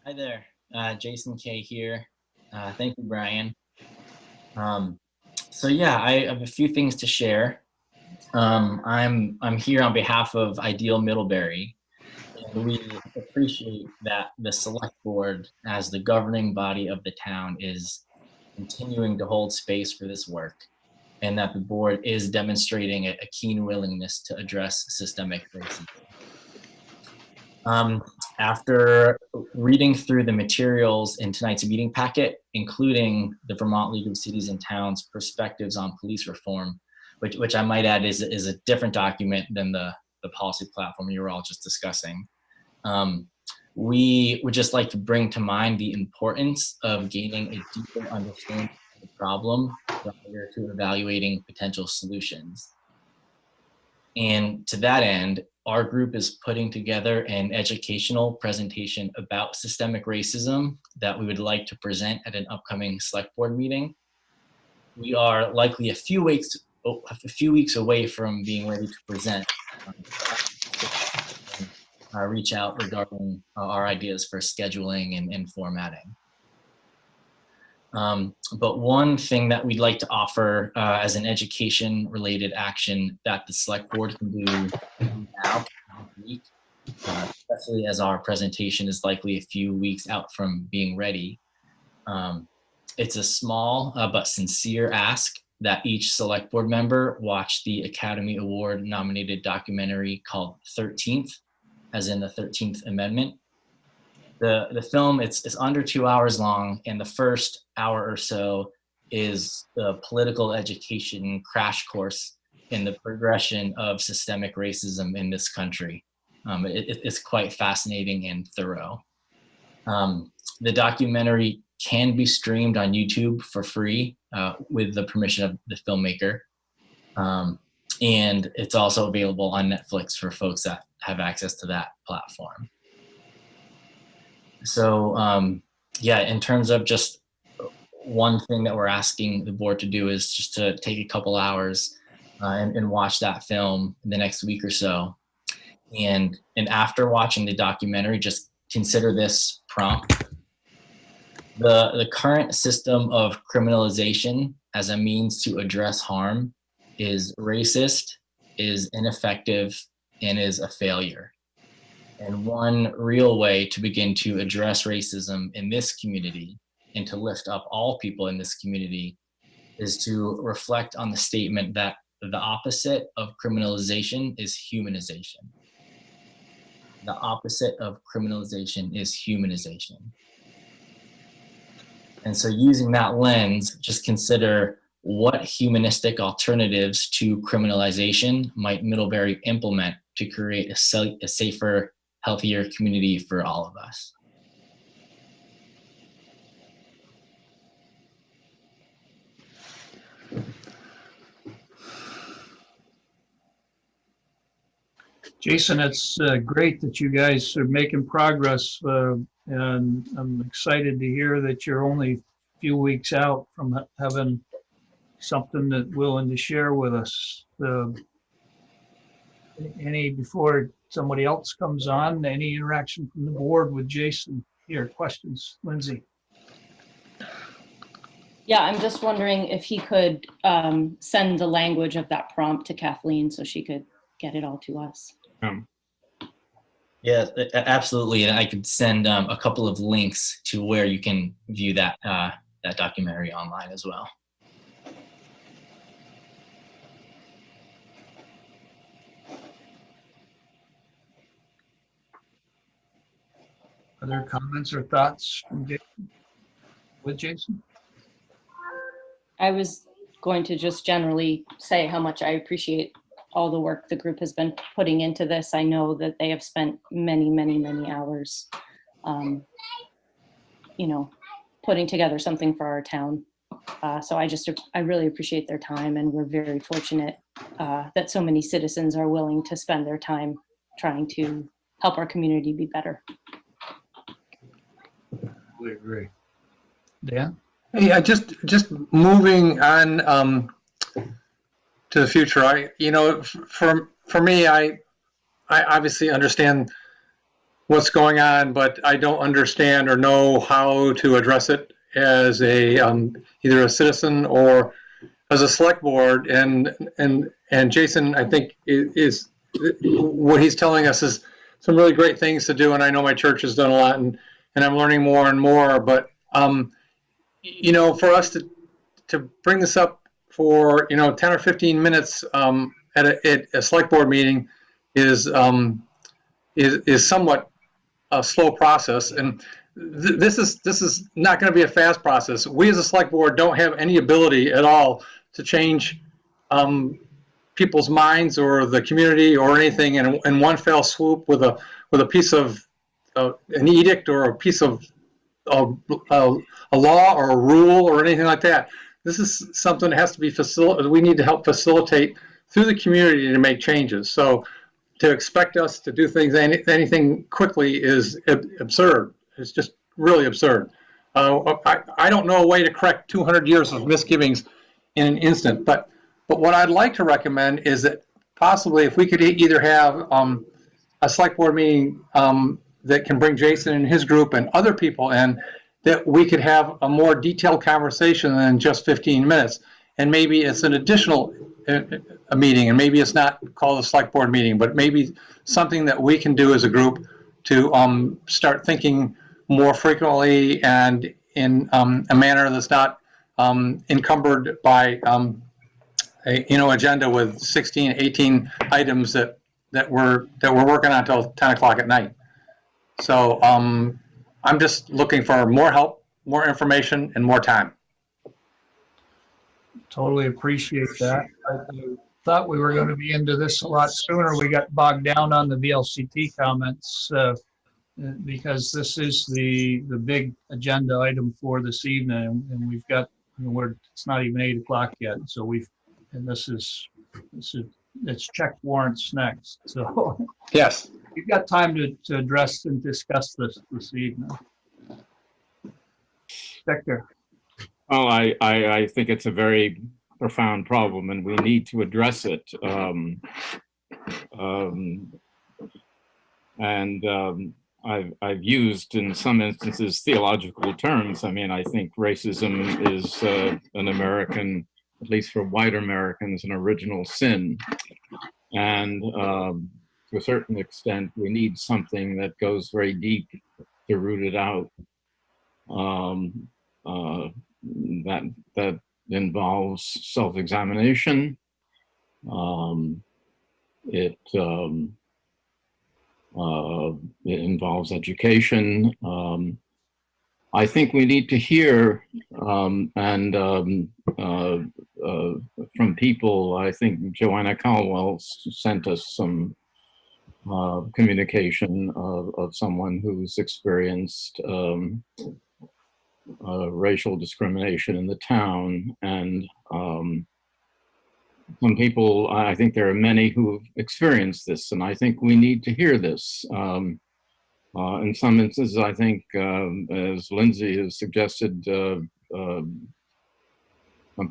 Hi there, Jason Kay here. Thank you, Brian. So yeah, I have a few things to share. I'm here on behalf of Ideal Middlebury, and we appreciate that the select board, as the governing body of the town, is continuing to hold space for this work, and that the board is demonstrating a keen willingness to address systemic racism. After reading through the materials in tonight's meeting packet, including the Vermont League of Cities and Towns perspectives on police reform, which I might add is a different document than the policy platform you were all just discussing, we would just like to bring to mind the importance of gaining a deeper understanding of the problem prior to evaluating potential solutions. And to that end, our group is putting together an educational presentation about systemic racism that we would like to present at an upcoming select board meeting. We are likely a few weeks away from being ready to present. Reach out regarding our ideas for scheduling and formatting. But one thing that we'd like to offer as an education-related action that the select board can do now, especially as our presentation is likely a few weeks out from being ready. It's a small but sincere ask that each select board member watch the Academy Award nominated documentary called 13th, as in the 13th Amendment. The film, it's under 2 hours long, and the first hour or so is the political education crash course in the progression of systemic racism in this country. It's quite fascinating and thorough. The documentary can be streamed on YouTube for free with the permission of the filmmaker. And it's also available on Netflix for folks that have access to that platform. So yeah, in terms of just one thing that we're asking the board to do is just to take a couple hours and watch that film in the next week or so. And after watching the documentary, just consider this prompt. The current system of criminalization as a means to address harm is racist, is ineffective, and is a failure. And one real way to begin to address racism in this community and to lift up all people in this community is to reflect on the statement that The opposite of criminalization is humanization. The opposite of criminalization is humanization. And so using that lens, just consider what humanistic alternatives to criminalization might Middlebury implement to create a safer, healthier community for all of us. Jason, it's great that you guys are making progress, and I'm excited to hear that you're only a few weeks out from having something that willing to share with us. Before somebody else comes on, any interaction from the board with Jason? Here, questions, Lindsay? Yeah, I'm just wondering if he could send the language of that prompt to Kathleen so she could get it all to us. Yeah, absolutely. And I could send a couple of links to where you can view that that documentary online as well. Other comments or thoughts from Jason? I was going to just generally say how much I appreciate all the work the group has been putting into this. I know that they have spent many, many, many hours, putting together something for our town. So I really appreciate their time, and we're very fortunate that so many citizens are willing to spend their time trying to help our community be better. We agree. Dan? Yeah, just moving on to the future. For me, I obviously understand what's going on, but I don't understand or know how to address it as a either a citizen or as a select board. And Jason, I think is what he's telling us is some really great things to do. And I know my church has done a lot, and I'm learning more and more. But for us to bring this up for 10 or 15 minutes at a select board meeting is somewhat a slow process, and this is not going to be a fast process. We as a select board don't have any ability at all to change people's minds or the community or anything in one fell swoop with a piece of an edict or a piece of a law or a rule or anything like that. This is something that has to be we need to help facilitate through the community to make changes. So to expect us to do things, anything quickly is absurd. It's just really absurd. I don't know a way to correct 200 years of misgivings in an instant, but what I'd like to recommend is that possibly if we could either have a select board meeting that can bring Jason and his group and other people in, that we could have a more detailed conversation than just 15 minutes. And maybe it's an additional a meeting, and maybe it's not called a select board meeting, but maybe something that we can do as a group to start thinking more frequently and in a manner that's not encumbered by agenda with 16, 18 items that we're working on until 10 o'clock at night. So I'm just looking for more help, more information, and more time. Totally appreciate that. I thought we were going to be into this a lot sooner. We got bogged down on the VLCT comments because this is the big agenda item for this evening, and we've got it's not even 8 o'clock yet. So it's check warrants next. So yes, we've got time to address and discuss this evening. Victor. Well, I think it's a very profound problem, and we need to address it. I've used in some instances theological terms. I mean, I think racism is an American, at least for white Americans, an original sin, and to a certain extent, we need something that goes very deep to root it out. That involves self-examination, It involves education. I think we need to hear from people. I think Joanna Caldwell sent us some communication of someone who's experienced racial discrimination in the town. And some people, I think there are many who've experienced this, and I think we need to hear this. In some instances, I think, as Lindsay has suggested, some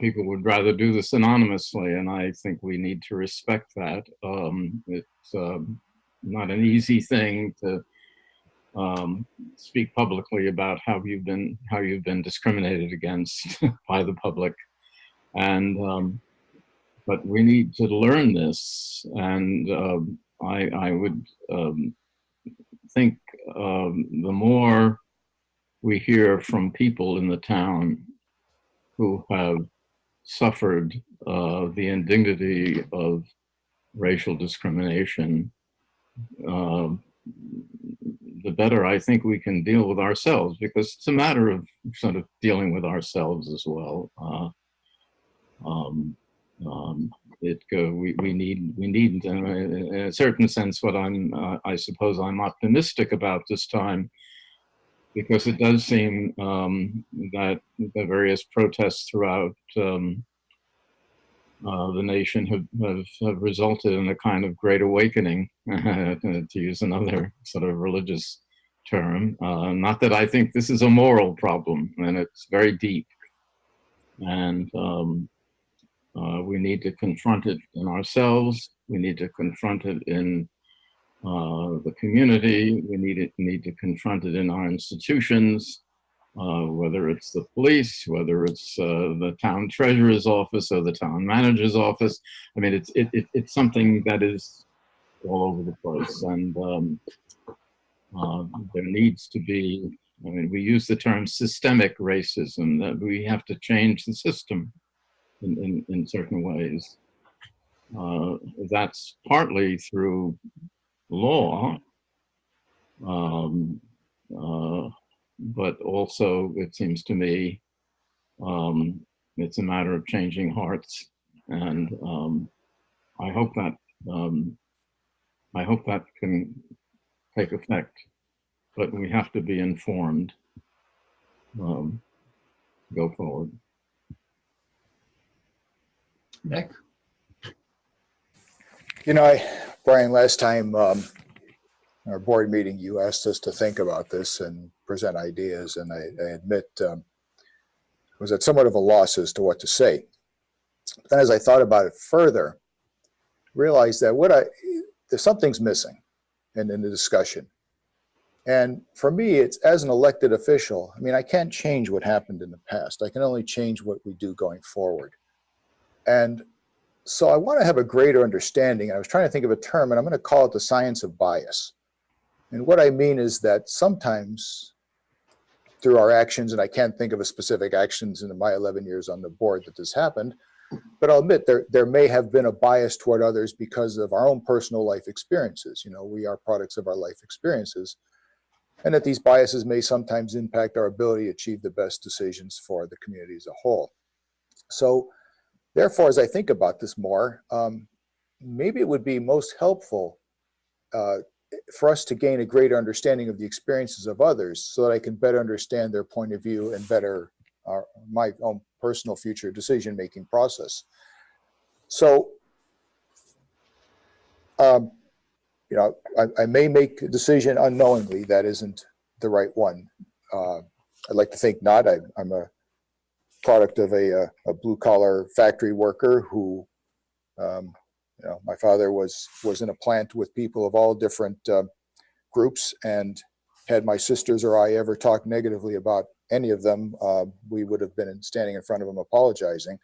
people would rather do this anonymously, and I think we need to respect that. It's not an easy thing to speak publicly about how you've been discriminated against by the public, and but we need to learn this, and I would think the more we hear from people in the town who have suffered the indignity of racial discrimination, the better I think we can deal with ourselves, because it's a matter of sort of dealing with ourselves as well. We need, in a certain sense, what I suppose I'm optimistic about this time, because it does seem that the various protests throughout the nation have resulted in a kind of great awakening, to use another sort of religious term. Not that I think this is a moral problem, and it's very deep. And we need to confront it in ourselves. We need to confront it in the community. We need to confront it in our institutions, whether it's the police, whether it's the town treasurer's office or the town manager's office. I mean, it's something that is all over the place, and there needs to be. I mean, we use the term systemic racism, that we have to change the system in certain ways. That's partly through law, but also, it seems to me, it's a matter of changing hearts, and I hope that can take effect. But we have to be informed. Go forward. Nick? Brian, last time, our board meeting, you asked us to think about this and present ideas, and I admit was at somewhat of a loss as to what to say. But then as I thought about it further, realized that there's something's missing in the discussion. And for me, it's as an elected official, I mean, I can't change what happened in the past. I can only change what we do going forward. And so I want to have a greater understanding. I was trying to think of a term, and I'm going to call it the science of bias. And what I mean is that sometimes through our actions, and I can't think of a specific actions in my 11 years on the board that this happened, but I'll admit there may have been a bias toward others because of our own personal life experiences. We are products of our life experiences, and that these biases may sometimes impact our ability to achieve the best decisions for the community as a whole. So therefore, as I think about this more, maybe it would be most helpful for us to gain a greater understanding of the experiences of others, so that I can better understand their point of view and better my own personal future decision-making process. So, I may make a decision unknowingly that isn't the right one. I'd like to think not. I'm a product of a blue-collar factory worker who, my father was in a plant with people of all different groups, and had my sisters or I ever talked negatively about any of them, we would have been standing in front of them apologizing.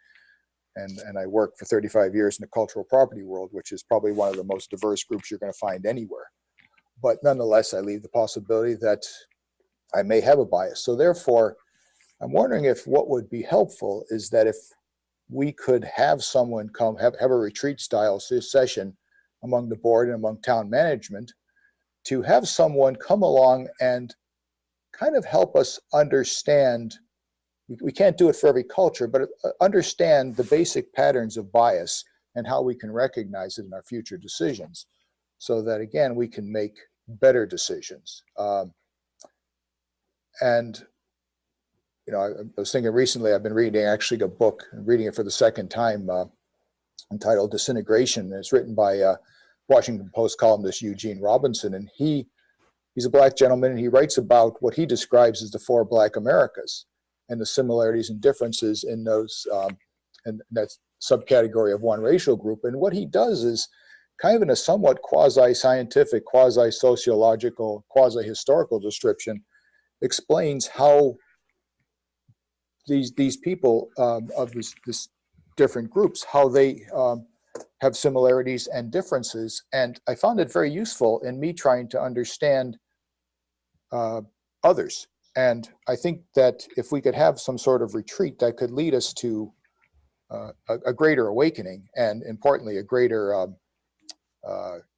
And I worked for 35 years in the cultural property world, which is probably one of the most diverse groups you're going to find anywhere. But nonetheless, I leave the possibility that I may have a bias. So therefore, I'm wondering if what would be helpful is that if we could have someone come, have a retreat style session among the board and among town management, to have someone come along and kind of help us understand, we can't do it for every culture, but understand the basic patterns of bias and how we can recognize it in our future decisions, so that, again, we can make better decisions. And, you know, I was thinking recently, I've been reading actually a book, reading it for the second time, entitled Disintegration. It's written by Washington Post columnist Eugene Robinson, and he's a Black gentleman, and he writes about what he describes as the 4 Black Americas and the similarities and differences in those, and that subcategory of one racial group. And what he does is, kind of in a somewhat quasi-scientific, quasi-sociological, quasi-historical description, explains how these people of this different groups, how they have similarities and differences. And I found it very useful in me trying to understand others. And I think that if we could have some sort of retreat that could lead us to a greater awakening, and importantly, a greater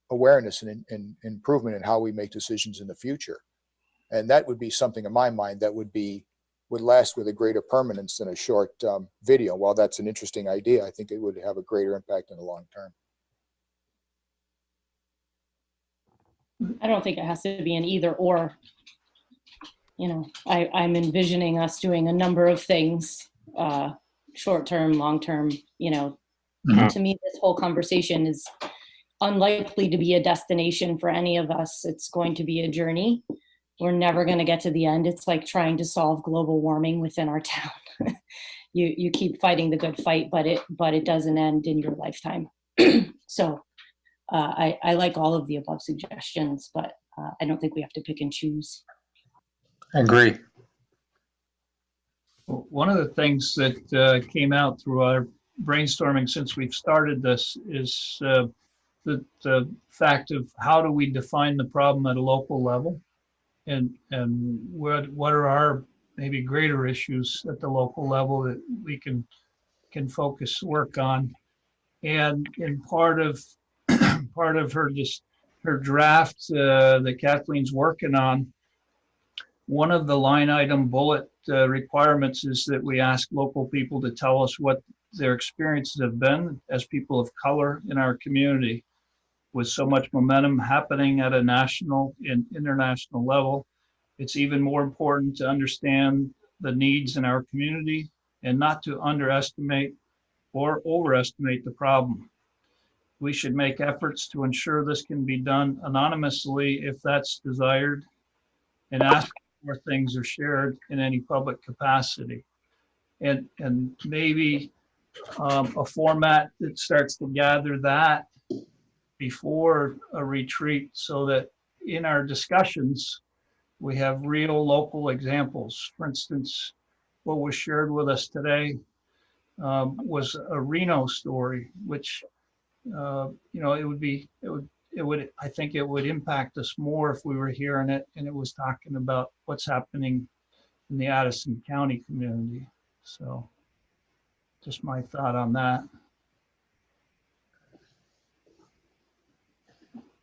awareness and improvement in how we make decisions in the future. And that would be something in my mind that would last with a greater permanence than a short video. While that's an interesting idea, I think it would have a greater impact in the long term. I don't think it has to be an either or. You know, I'm envisioning us doing a number of things, short term, long term. You know, to me, this whole conversation is unlikely to be a destination for any of us. It's going to be a journey. We're never going to get to the end. It's like trying to solve global warming within our town. You keep fighting the good fight, but it doesn't end in your lifetime. So I like all of the above suggestions, but I don't think we have to pick and choose. I agree. One of the things that came out through our brainstorming since we've started this is the fact of how do we define the problem at a local level, and what are our maybe greater issues at the local level that we can focus work on. And in part of her draft that Kathleen's working on, one of the line item bullet requirements is that we ask local people to tell us what their experiences have been as people of color in our community. With so much momentum happening at a national and international level, it's even more important to understand the needs in our community and not to underestimate or overestimate the problem. We should make efforts to ensure this can be done anonymously if that's desired, and ask where things are shared in any public capacity. And maybe a format that starts to gather that before a retreat, so that in our discussions, we have real local examples. For instance, what was shared with us today was a Reno story, which, I think it would impact us more if we were hearing it and it was talking about what's happening in the Edison County community. So just my thought on that.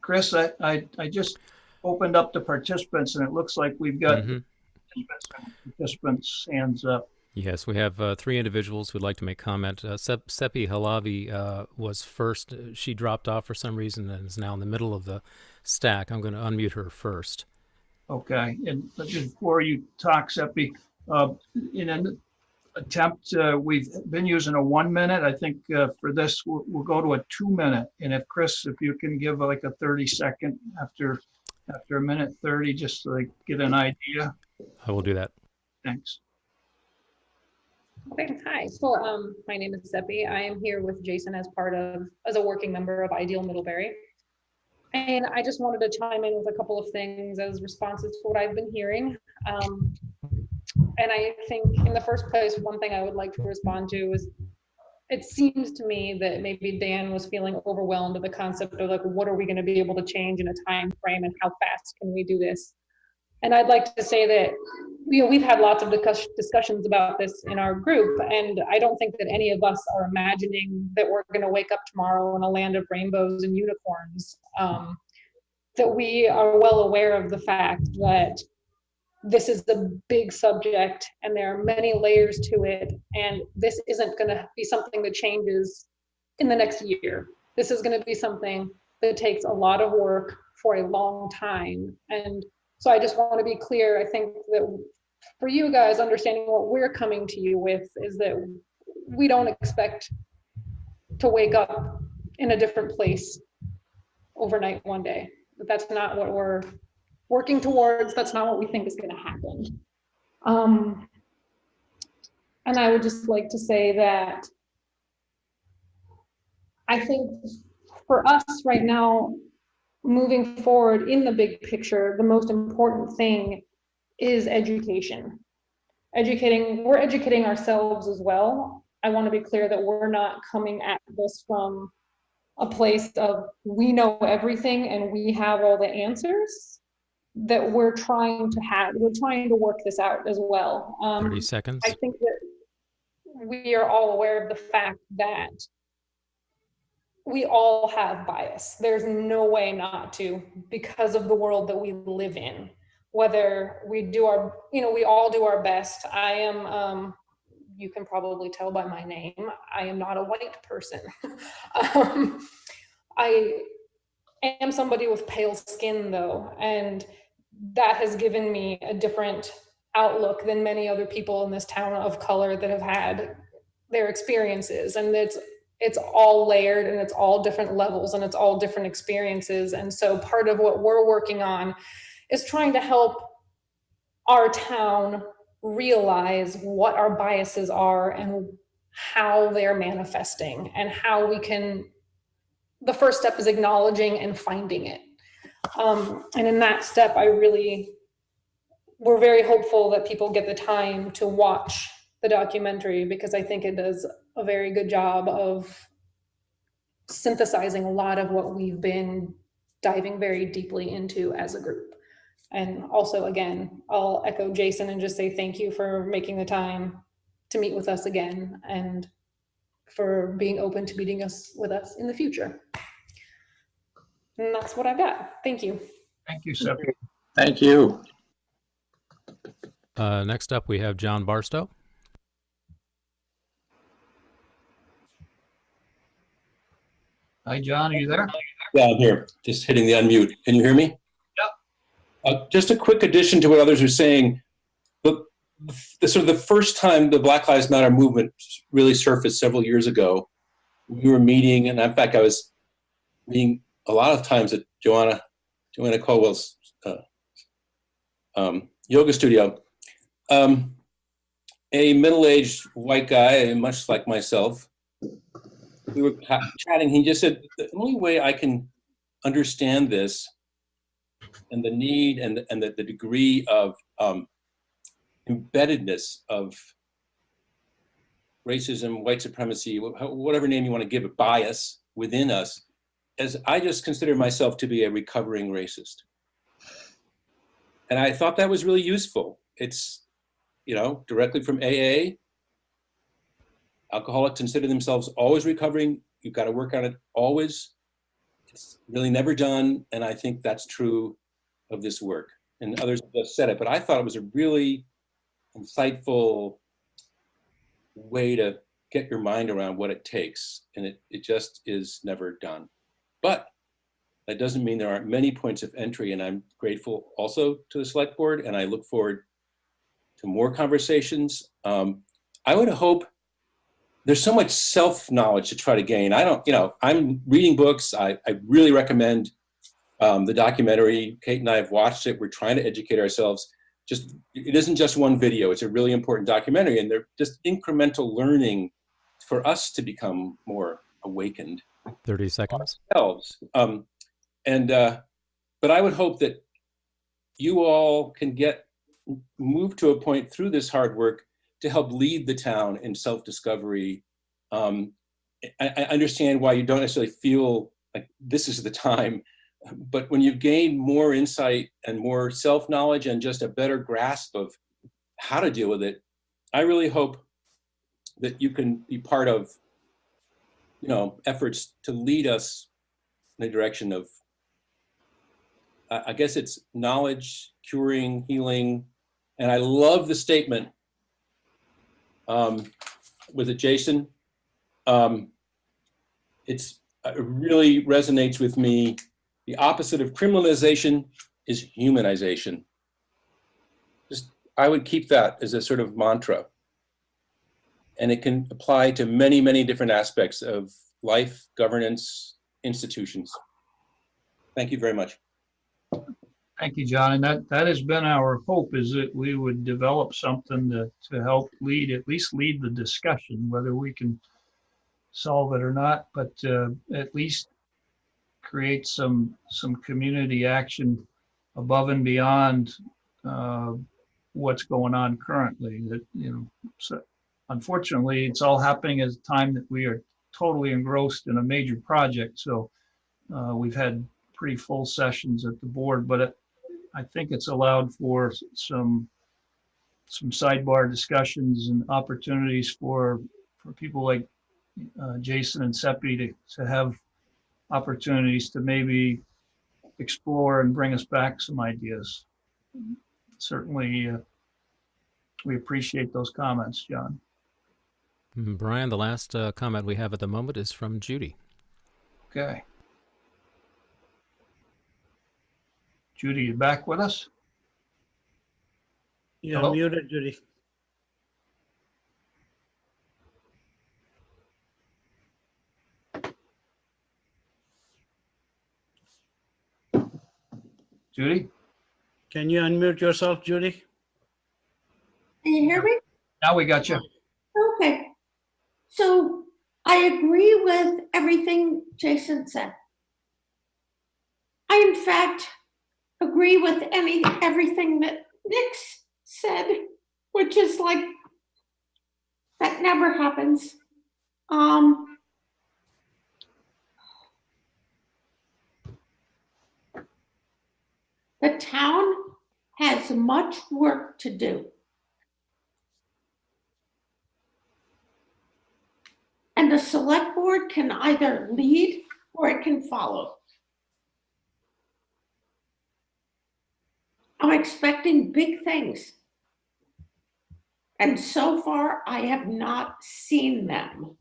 Chris, I just opened up the participants and it looks like we've got participants' hands up. Yes, we have 3 individuals who'd like to make comment. Seppi Halavi was first. She dropped off for some reason and is now in the middle of the stack. I'm going to unmute her first. Okay, and before you talk, Seppi, in an attempt, we've been using a 1 minute. I think for this, we'll go to a 2 minute. And if Chris, if you can give like a 30-second after a minute 30, just to like get an idea. I will do that. Thanks. Okay, hi. So my name is Seppi. I am here with Jason as a working member of Ideal Middlebury. And I just wanted to chime in with a couple of things as responses to what I've been hearing. And I think in the first place, one thing I would like to respond to is, it seems to me that maybe Dan was feeling overwhelmed with the concept of like, what are we going to be able to change in a time frame and how fast can we do this? And I'd like to say that we've had lots of discussions about this in our group, and I don't think that any of us are imagining that we're going to wake up tomorrow in a land of rainbows and unicorns. That we are well aware of the fact that this is the big subject and there are many layers to it, and this isn't going to be something that changes in the next year. This is going to be something that takes a lot of work for a long time. And so I just want to be clear. I think that for you guys, understanding what we're coming to you with is that we don't expect to wake up in a different place overnight one day. But that's not what we're working towards. That's not what we think is going to happen. And I would just like to say that I think for us right now, moving forward in the big picture, the most important thing is education. We're educating ourselves as well. I want to be clear that we're not coming at this from a place of we know everything and we have all the answers. That we're trying to work this out as well. 30 seconds. I think that we are all aware of the fact that we all have bias. There's no way not to, because of the world that we live in. Whether we do our, we all do our best. I am, you can probably tell by my name, I am not a white person. I am somebody with pale skin though, and that has given me a different outlook than many other people in this town of color that have had their experiences. And it's all layered and it's all different levels and it's all different experiences. And so part of what we're working on is trying to help our town realize what our biases are and how they're manifesting, and how we can, the first step is acknowledging and finding it. And in that step, we're very hopeful that people get the time to watch the documentary, because I think it does a very good job of synthesizing a lot of what we've been diving very deeply into as a group. And also, again, I'll echo Jason and just say thank you for making the time to meet with us again and for being open to meeting with us in the future. And that's what I've got. Thank you. Thank you, Seppi. Thank you. Next up, we have John Barstow. Hi, John, are you there? Yeah, I'm here, just hitting the unmute. Can you hear me? Yep. Just a quick addition to what others are saying. The sort of the first time the Black Lives Matter movement really surfaced several years ago, we were meeting, and in fact, I was meeting a lot of times at Joanna Colwell's yoga studio. A middle-aged white guy, much like myself, we were chatting. He just said, the only way I can understand this and the need and the degree of embeddedness of racism, white supremacy, whatever name you want to give it, bias within us, as I just consider myself to be a recovering racist. And I thought that was really useful. It's, directly from AA. Alcoholics consider themselves always recovering. You've got to work on it always. It's really never done. And I think that's true of this work. And others have said it, but I thought it was a really insightful way to get your mind around what it takes. And it just is never done. But that doesn't mean there aren't many points of entry. And I'm grateful also to the select board, and I look forward to more conversations. I would hope, there's so much self-knowledge to try to gain. I'm reading books. I really recommend the documentary. Kate and I have watched it. We're trying to educate ourselves. It isn't just one video. It's a really important documentary, and they're just incremental learning for us to become more awakened. 30 seconds. Ourselves. But I would hope that you all can move to a point through this hard work to help lead the town in self-discovery. I understand why you don't necessarily feel like this is the time, but when you've gained more insight and more self-knowledge and just a better grasp of how to deal with it, I really hope that you can be part of, efforts to lead us in the direction of, I guess it's knowledge, curing, healing. And I love the statement with it, Jason. It really resonates with me. The opposite of criminalization is humanization. I would keep that as a sort of mantra. And it can apply to many, many different aspects of life, governance, institutions. Thank you very much. Thank you, John. And that has been our hope, is that we would develop something to help at least lead the discussion, whether we can solve it or not, but at least create some community action above and beyond what's going on currently. That, so unfortunately, it's all happening at a time that we are totally engrossed in a major project. So we've had pretty full sessions at the board, but I think it's allowed for some sidebar discussions and opportunities for people like Jason and Seppi to have opportunities to maybe explore and bring us back some ideas. Certainly, we appreciate those comments, John. Brian, the last comment we have at the moment is from Judy. Okay. Judy, you back with us? You're Hello? muted, Judy. Judy? Can you unmute yourself, Judy? Can you hear me? Now we got you. Okay. So I agree with everything Jason said. I, in fact, agree with everything that Nick said, which is like, that never happens. The town has much work to do. And the select board can either lead or it can follow. I'm expecting big things. And so far, I have not seen them.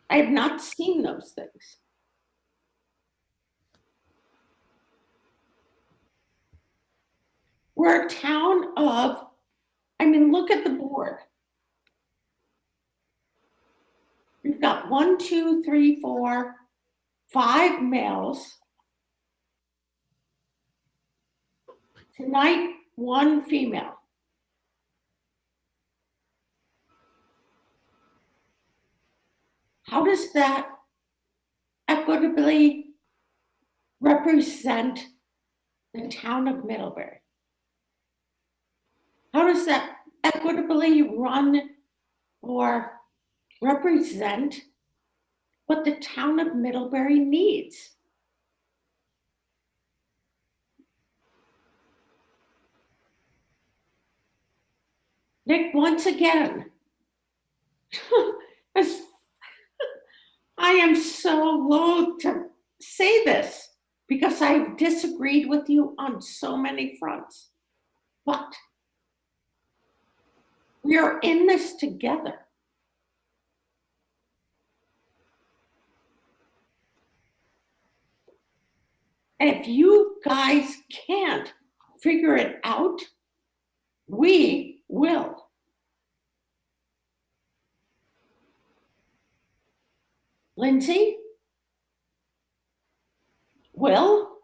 I have not seen those things. We're a town of, look at the board. We've got 1, 2, 3, 4, 5 males. Tonight, 1 female. How does that equitably represent the town of Middlebury? How does that equitably run or represent what the town of Middlebury needs? Nick, once again, I am so loath to say this because I've disagreed with you on so many fronts, but we are in this together. And if you guys can't figure it out, we will. Lindsay? Will?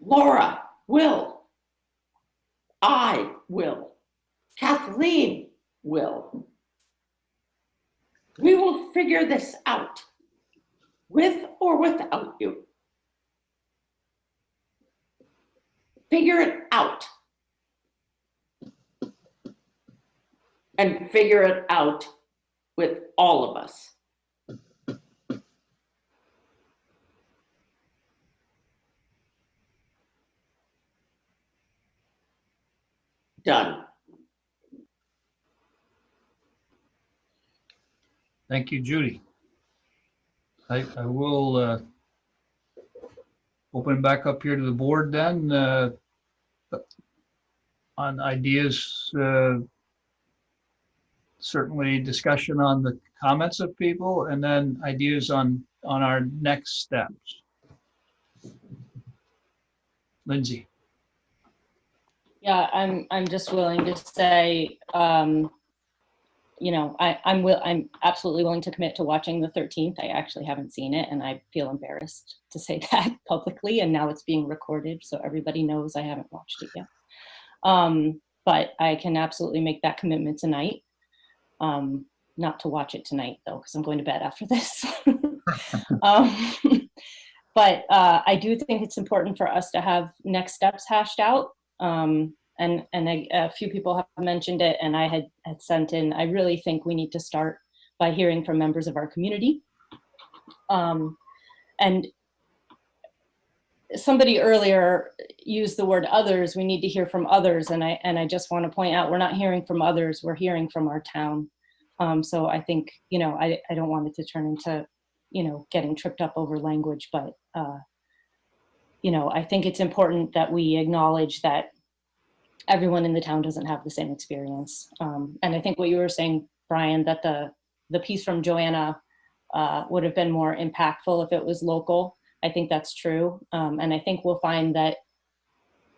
Laura will. I will. Kathleen will. We will figure this out, with or without you. Figure it out. And figure it out with all of us. Done. Thank you, Judy. I will open it back up here to the board then on ideas. Certainly discussion on the comments of people and then ideas on our next steps. Lindsay. Yeah, I'm just willing to say, you know, I'm absolutely willing to commit to watching the 13th. I actually haven't seen it, and I feel embarrassed to say that publicly. And now it's being recorded, so everybody knows I haven't watched it yet. But I can absolutely make that commitment tonight. Not to watch it tonight though, because I'm going to bed after this. But I do think it's important for us to have next steps hashed out. And a few people have mentioned it, and I had sent in, I really think we need to start by hearing from members of our community. And somebody earlier used the word others. We need to hear from others. And I just want to point out, we're not hearing from others, we're hearing from our town. So I think, you know, I don't want it to turn into, you know, getting tripped up over language, but, you know, I think it's important that we acknowledge that everyone in the town doesn't have the same experience. And I think what you were saying, Brian, that the piece from Joanna would have been more impactful if it was local. I think that's true. And I think we'll find that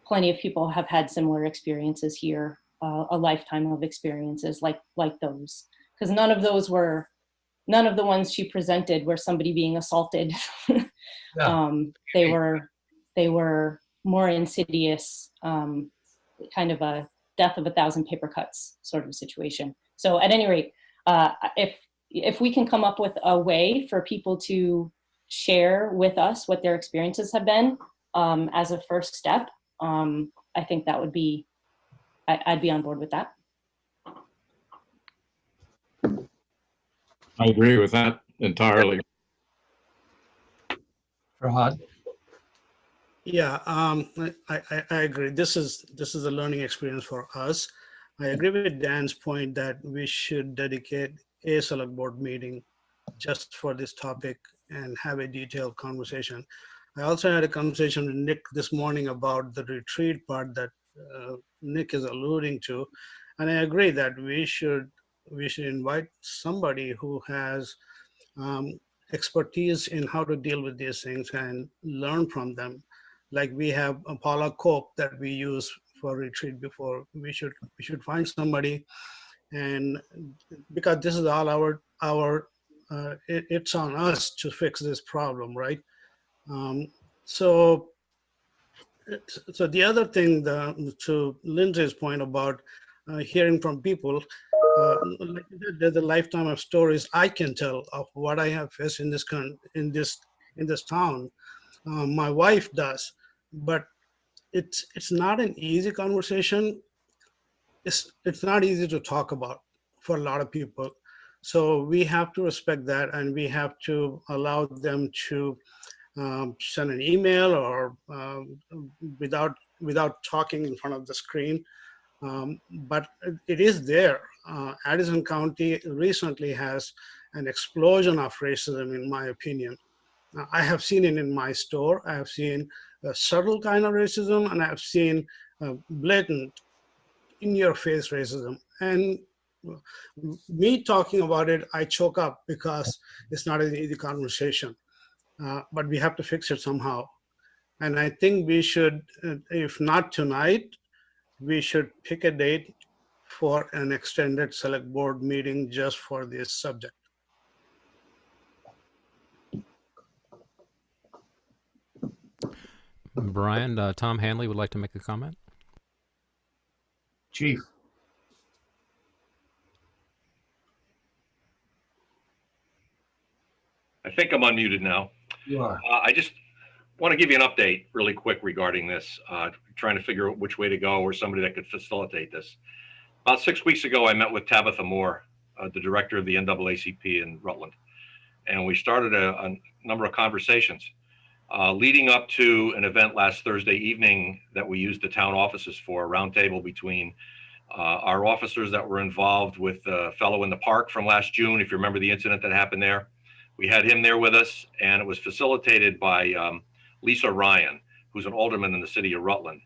plenty of people have had similar experiences here, a lifetime of experiences like those. Because none of the ones she presented were somebody being assaulted. Yeah. They were more insidious, kind of a death of 1,000 paper cuts sort of situation. So at any rate, if we can come up with a way for people to share with us what their experiences have been as a first step, I think that would be, I'd be on board with that. I agree with that entirely. Farhad. Yeah, I agree. This is a learning experience for us. I agree with Dan's point that we should dedicate a select board meeting just for this topic and have a detailed conversation. I also had a conversation with Nick this morning about the retreat part that Nick is alluding to, and I agree that we should invite somebody who has expertise in how to deal with these things and learn from them. Like we have Paula Cope that we use for retreat before. We should find somebody, and because this is all it's on us to fix this problem, right? So the other thing, to Lindsay's point about hearing from people, there's a lifetime of stories I can tell of what I have faced in this town. My wife does, but it's not an easy conversation. It's not easy to talk about for a lot of people. So we have to respect that, and we have to allow them to send an email or without talking in front of the screen. But it is there. Edison County recently has an explosion of racism, in my opinion. I have seen it in my store. I have seen a subtle kind of racism, and I have seen blatant, in-your-face racism. And me talking about it, I choke up because it's not an easy conversation. But we have to fix it somehow. And I think we should, if not tonight, we should pick a date for an extended select board meeting just for this subject. Brian, Tom Hanley would like to make a comment. Chief. I think I'm unmuted now. You are. I just want to give you an update really quick regarding this, trying to figure out which way to go or somebody that could facilitate this. About 6 weeks ago, I met with Tabitha Moore, the director of the NAACP in Rutland, and we started a number of conversations. leading up to an event last Thursday evening that we used the town offices for, a roundtable between our officers that were involved with the fellow in the park from last June, if you remember the incident that happened there. We had him there with us, and it was facilitated by Lisa Ryan, who's an alderman in the city of Rutland.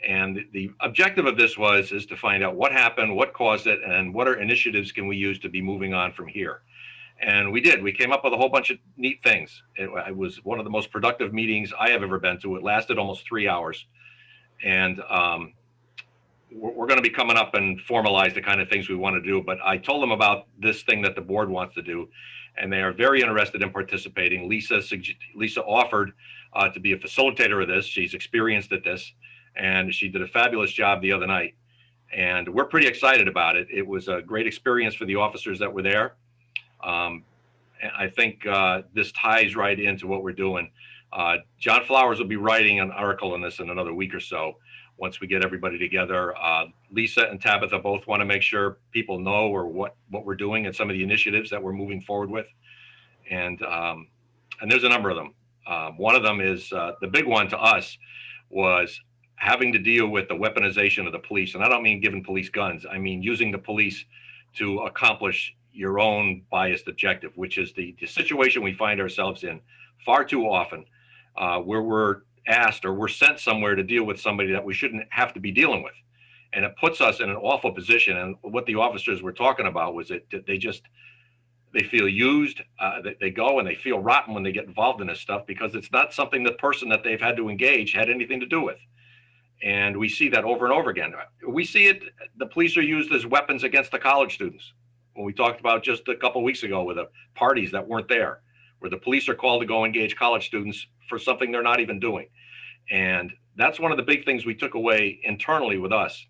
And the objective of this is to find out what happened, what caused it, and what are initiatives can we use to be moving on from here. And we did. We came up with a whole bunch of neat things. It was one of the most productive meetings I have ever been to. It lasted almost 3 hours. And we're going to be coming up and formalize the kind of things we want to do. But I told them about this thing that the board wants to do, and they are very interested in participating. Lisa offered to be a facilitator of this. She's experienced at this, and she did a fabulous job the other night. And we're pretty excited about it. It was a great experience for the officers that were there. And I think this ties right into what we're doing. John Flowers will be writing an article on this in another week or so once we get everybody together. Lisa and Tabitha both want to make sure people know or what we're doing and some of the initiatives that we're moving forward with. And there's a number of them. One of them is the big one to us was having to deal with the weaponization of the police. And I don't mean giving police guns. I mean using the police to accomplish your own biased objective, which is the situation we find ourselves in far too often, where we're asked or we're sent somewhere to deal with somebody that we shouldn't have to be dealing with. And it puts us in an awful position. And what the officers were talking about was that they feel used, they go and they feel rotten when they get involved in this stuff because it's not something the person that they've had to engage had anything to do with. And we see that over and over again. We see it, the police are used as weapons against the college students. When we talked about just a couple of weeks ago with the parties that weren't there, where the police are called to go engage college students for something they're not even doing. And that's one of the big things we took away internally with us.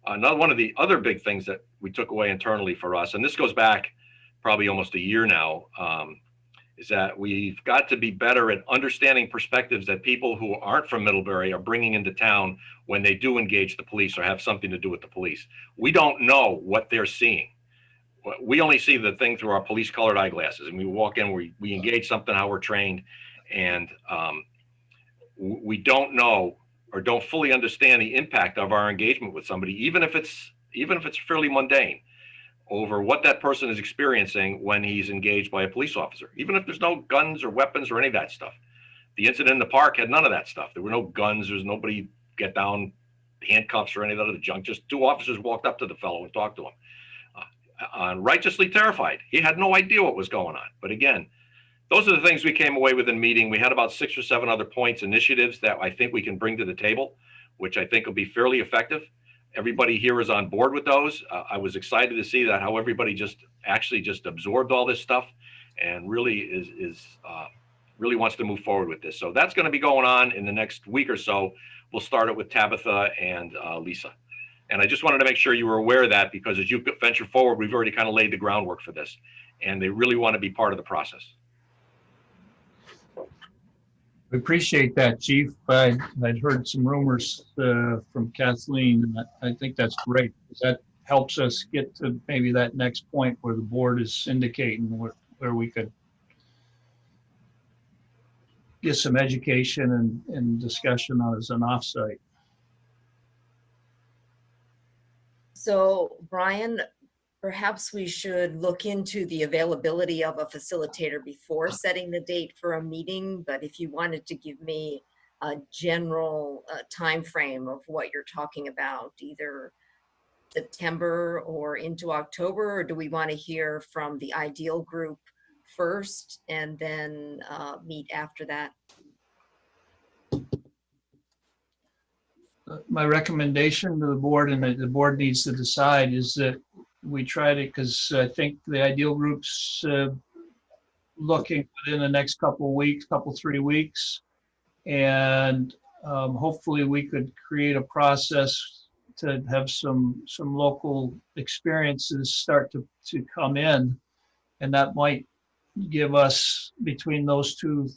Another one of the other big things that we took away internally for us, and this goes back probably almost a year now, is that we've got to be better at understanding perspectives that people who aren't from Middlebury are bringing into town when they do engage the police or have something to do with the police. We don't know what they're seeing. We only see the thing through our police colored eyeglasses, and we walk in, we engage something how we're trained, and we don't know or don't fully understand the impact of our engagement with somebody, even if it's fairly mundane, over what that person is experiencing when he's engaged by a police officer, even if there's no guns or weapons or any of that stuff. The incident in the park had none of that stuff. There were no guns. There's nobody get down handcuffs or any of that other junk. Just two officers walked up to the fellow and talked to him. Righteously terrified. He had no idea what was going on. But again, those are the things we came away with in meeting. We had about 6 or 7 other points, initiatives that I think we can bring to the table, which I think will be fairly effective. Everybody here is on board with those. I was excited to see that how everybody just absorbed all this stuff and really really wants to move forward with this. So that's going to be going on in the next week or so. We'll start it with Tabitha and Lisa. And I just wanted to make sure you were aware of that, because as you venture forward, we've already kind of laid the groundwork for this, and they really want to be part of the process. We appreciate that, Chief. I'd heard some rumors from Kathleen, and I think that's great. That helps us get to maybe that next point where the board is indicating where we could get some education and discussion on as an offsite. So Brian, perhaps we should look into the availability of a facilitator before setting the date for a meeting. But if you wanted to give me a general time frame of what you're talking about, either September or into October, or do we want to hear from the ideal group first and then meet after that? My recommendation to the board, and the board needs to decide, is that we try to, because I think the ideal group's looking within the next couple of weeks, 3 weeks. And hopefully we could create a process to have some local experiences start to come in. And that might give us, between those two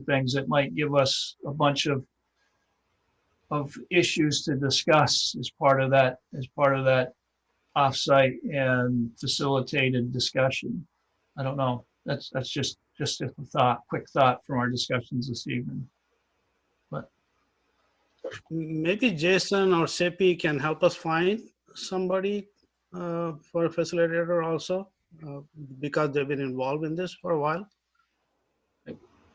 things, it might give us a bunch of issues to discuss as part of that offsite and facilitated discussion. I don't know. That's just just a thought, quick thought from our discussions this evening. Maybe Jason or Seppi can help us find somebody for a facilitator also, because they've been involved in this for a while.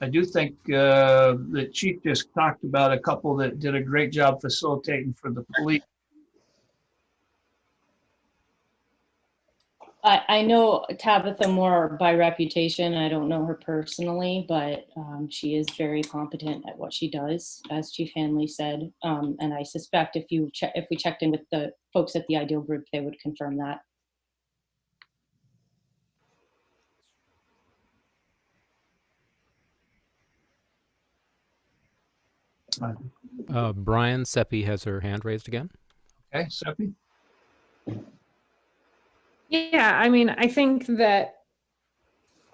I do think the chief just talked about a couple that did a great job facilitating for the police. I know Tabitha more by reputation. I don't know her personally, but she is very competent at what she does, as Chief Hanley said. And I suspect if we checked in with the folks at the Ideal Group, they would confirm that. Brian Seppi has her hand raised again. Okay, Seppi? Yeah, I mean, I think that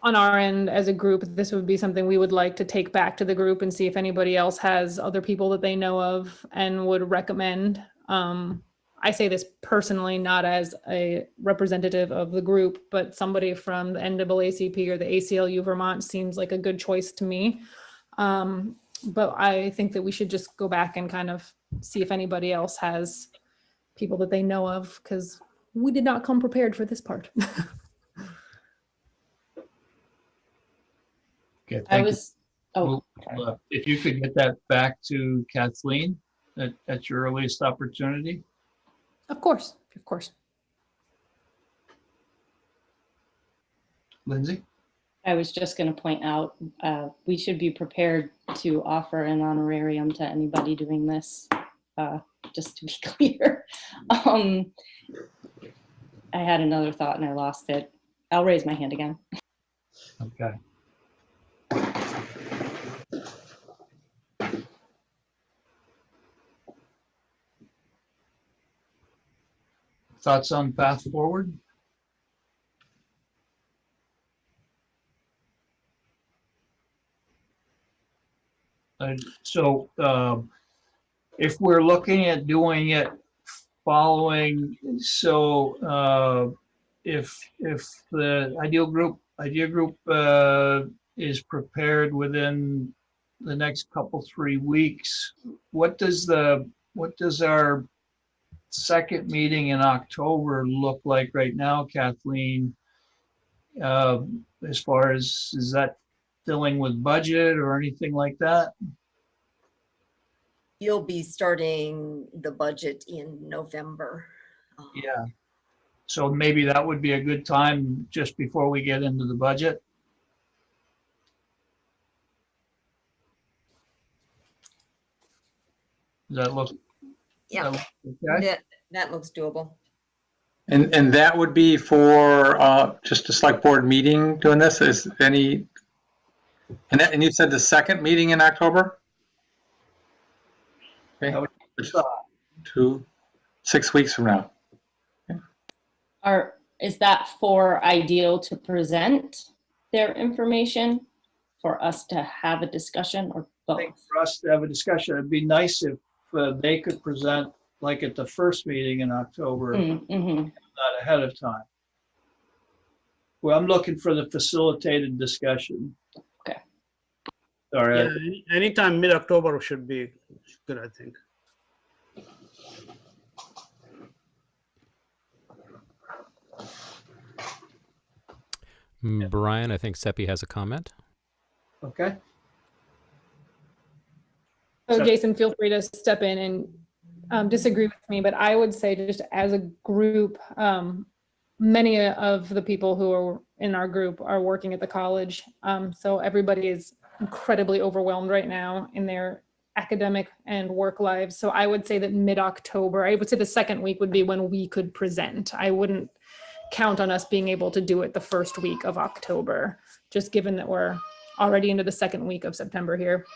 on our end as a group, this would be something we would like to take back to the group and see if anybody else has other people that they know of and would recommend. I say this personally, not as a representative of the group, but somebody from the NAACP or the ACLU Vermont seems like a good choice to me. But I think that we should just go back and kind of see if anybody else has people that they know of, because we did not come prepared for this part. Okay, I thank was, oh, you. If you could get that back to Kathleen at your earliest opportunity. Of course, of course. Lindsay? I was just going to point out, we should be prepared to offer an honorarium to anybody doing this, just to be clear. I had another thought and I lost it. I'll raise my hand again. Okay. Thoughts on path forward? So if we're looking at doing it following, so if the idea group is prepared within the next couple 3 weeks, what does our second meeting in October look like right now, Kathleen? As far as, is that filling with budget or anything like that? You'll be starting the budget in November. Yeah. So maybe that would be a good time just before we get into the budget. Does that look? Yeah, Okay. that looks doable. And that would be for just a select board meeting doing this? Is any, and you said the second meeting in October? Okay, which is 6 weeks from now. Is that for Ideal to present their information, for us to have a discussion, or I both? think for us to have a discussion, it'd be nice if they could present like at the first meeting in October, Mm-hmm. not ahead of time. Well, I'm looking for the facilitated discussion. Okay. All right. Yeah, anytime mid-October should be good, I think. Brian, I think Seppi has a comment. Okay. So Jason, feel free to step in and disagree with me, but I would say just as a group, many of the people who are in our group are working at the college. So everybody is incredibly overwhelmed right now in their academic and work lives. So I would say that mid-October, I would say the second week would be when we could present. I wouldn't count on us being able to do it the first week of October, just given that we're already into the second week of September here.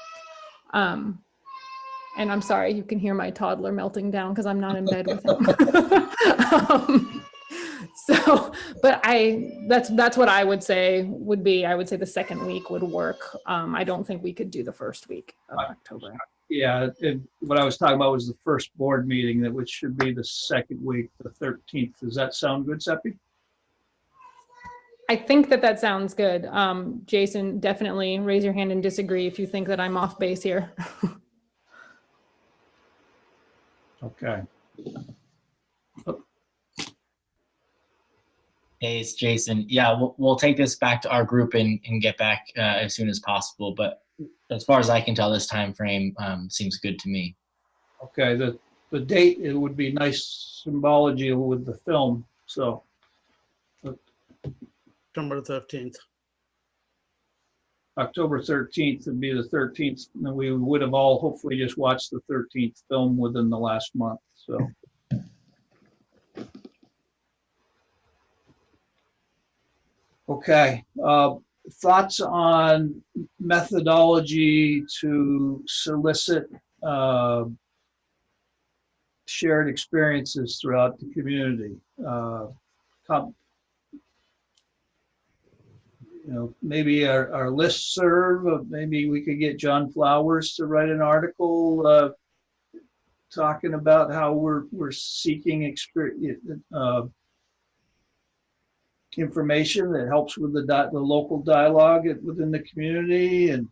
And I'm sorry, you can hear my toddler melting down because I'm not in bed with him. But that's what I would say would be, I would say the second week would work. I don't think we could do the first week of October. Yeah, what I was talking about was the first board meeting, which should be the second week, the 13th. Does that sound good, Seppi? I think that that sounds good. Jason, definitely raise your hand and disagree if you think that I'm off base here. Okay. Hey, it's Jason. Yeah, we'll take this back to our group and get back as soon as possible. But as far as I can tell, this time frame seems good to me. Okay, the date, it would be nice symbology with the film, so. September 13th. October 13th would be the 13th, and we would have all hopefully just watched the 13th film within the last month, so. Okay, thoughts on methodology to solicit shared experiences throughout the community? You know, maybe our listserv, maybe we could get John Flowers to write an article talking about how we're seeking information that helps with the local dialogue within the community. And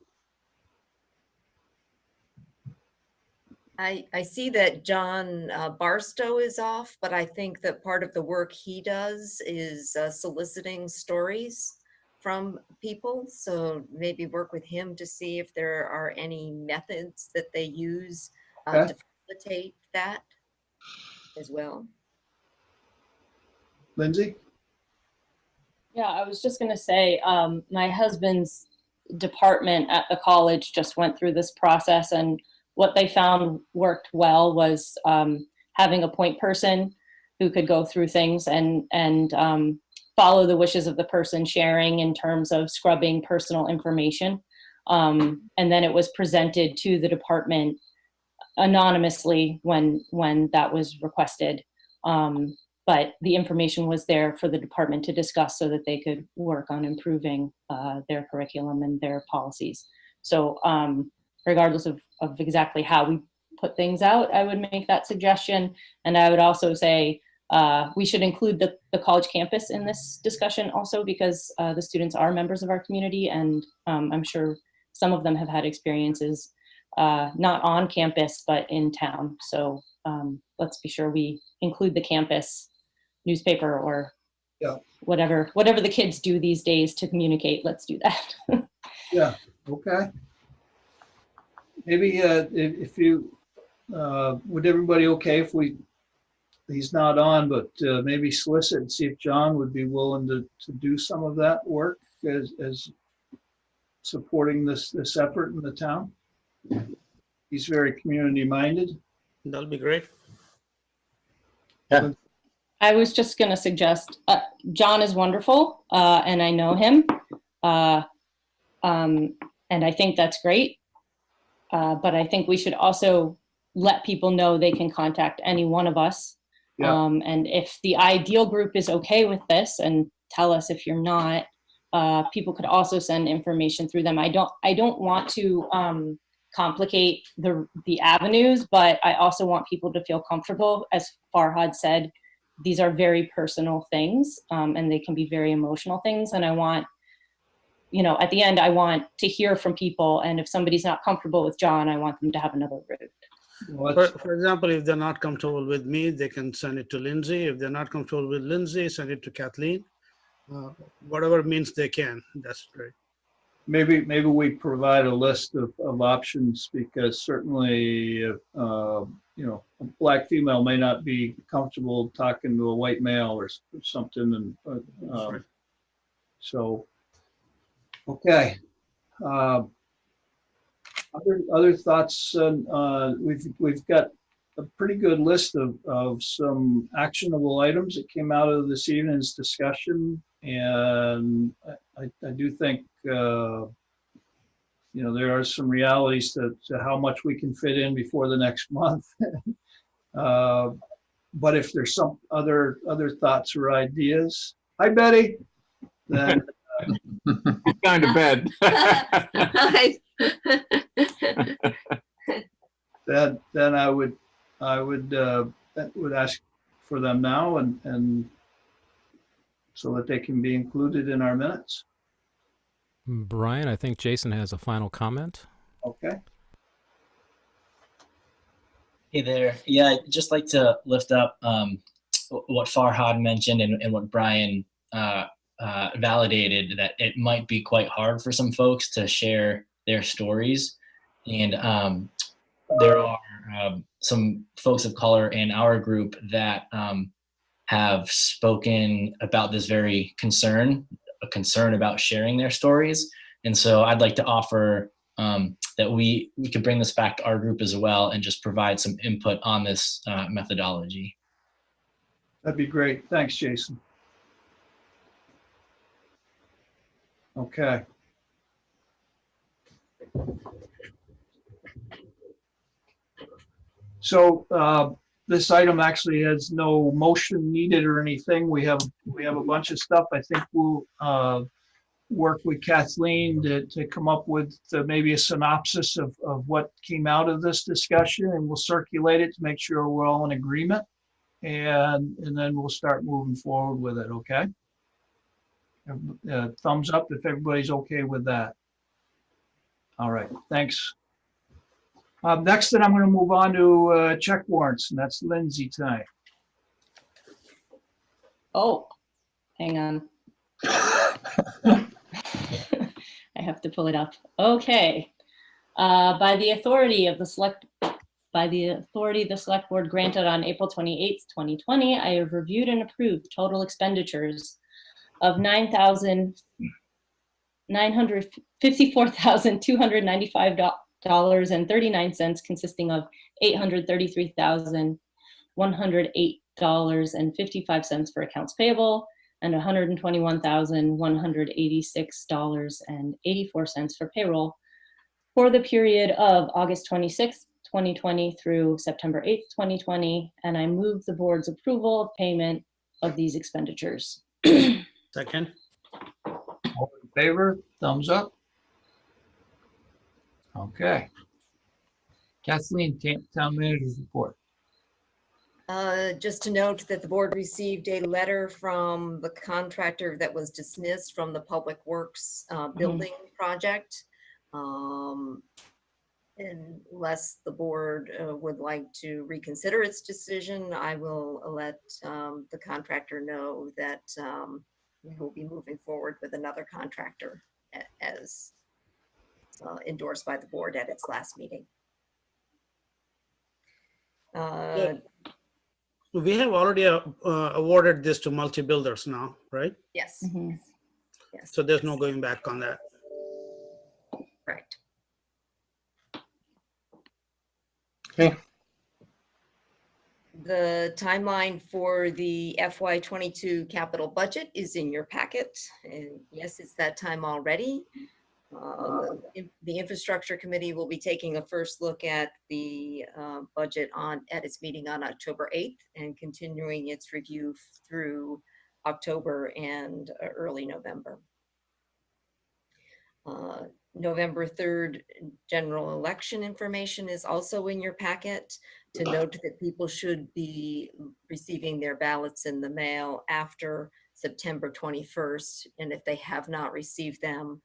I see that John Barstow is off, but I think that part of the work he does is soliciting stories from people. So maybe work with him to see if there are any methods that they use to facilitate that as well. Lindsay? Yeah, I was just gonna say, my husband's department at the college just went through this process, and what they found worked well was having a point person who could go through things and follow the wishes of the person sharing in terms of scrubbing personal information. And then it was presented to the department anonymously when that was requested. But the information was there for the department to discuss so that they could work on improving their curriculum and their policies. So regardless of exactly how we put things out, I would make that suggestion. And I would also say we should include the college campus in this discussion also, because the students are members of our community, and I'm sure some of them have had experiences not on campus, but in town. So let's be sure we include the campus newspaper or whatever the kids do these days to communicate. Let's do that. Yeah, okay. Maybe if you, would everybody okay if he's not on, but maybe solicit and see if John would be willing to do some of that work as supporting this effort in the town? He's very community minded. That'll be great. Yeah. I was just going to suggest, John is wonderful, and I know him, and I think that's great. But I think we should also let people know they can contact any one of us. Yeah. And if the ideal group is okay with this, and tell us if you're not, people could also send information through them. I don't want to complicate the avenues, but I also want people to feel comfortable. As Farhad said, these are very personal things, and they can be very emotional things. And I want, at the end, I want to hear from people. And if somebody's not comfortable with John, I want them to have another route. For example, if they're not comfortable with me, they can send it to Lindsay. If they're not comfortable with Lindsay, send it to Kathleen. Whatever means they can. That's great. Maybe we provide a list of options, because certainly, a black female may not be comfortable talking to a white male or something. And so, okay. Other thoughts? We've got a pretty good list of some actionable items that came out of this evening's discussion, and I do think there are some realities to how much we can fit in before the next month. But if there's some other thoughts or ideas, hi Betty, then Going to bed. then I would ask for them now, and so that they can be included in our minutes. Brian, I think Jason has a final comment. Okay. Hey there. Yeah, I'd just like to lift up what Farhad mentioned and what Brian validated, that it might be quite hard for some folks to share their stories. And there are some folks of color in our group that have spoken about this very concern, a concern about sharing their stories. And so I'd like to offer that we could bring this back to our group as well and just provide some input on this methodology. That'd be great. Thanks, Jason. Okay. So this item actually has no motion needed or anything. We have a bunch of stuff. I think we'll work with Kathleen to come up with maybe a synopsis of what came out of this discussion, and we'll circulate it to make sure we're all in agreement. And then we'll start moving forward with it, okay? Thumbs up if everybody's okay with that. All right, thanks. Next, then I'm going to move on to check warrants, and that's Lindsay tonight. Oh, hang on. I have to pull it up. Okay. By the authority the Select Board granted on April 28th, 2020, I have reviewed and approved total expenditures of $9,295.39, consisting of $833,108.55 for accounts payable and $121,186.84 for payroll for the period of August 26th, 2020 through September 8th, 2020, and I move the board's approval of payment of these expenditures. Second. All in favor? Thumbs up. Okay. Kathleen, town manager's report. Just to note that the board received a letter from the contractor that was dismissed from the Public Works building project. Unless the board would like to reconsider its decision, I will let the contractor know that we will be moving forward with another contractor as endorsed by the board at its last meeting. We have already awarded this to multi-builders now, right? Yes. Mhm. Yes. So there's no going back on that. Correct. Okay. The timeline for the FY22 capital budget is in your packet. And yes, it's that time already. The infrastructure committee will be taking a first look at the budget at its meeting on October 8th and continuing its review through October and early November. November 3rd general election information is also in your packet. To note that people should be receiving their ballots in the mail after September 21st. And if they have not received them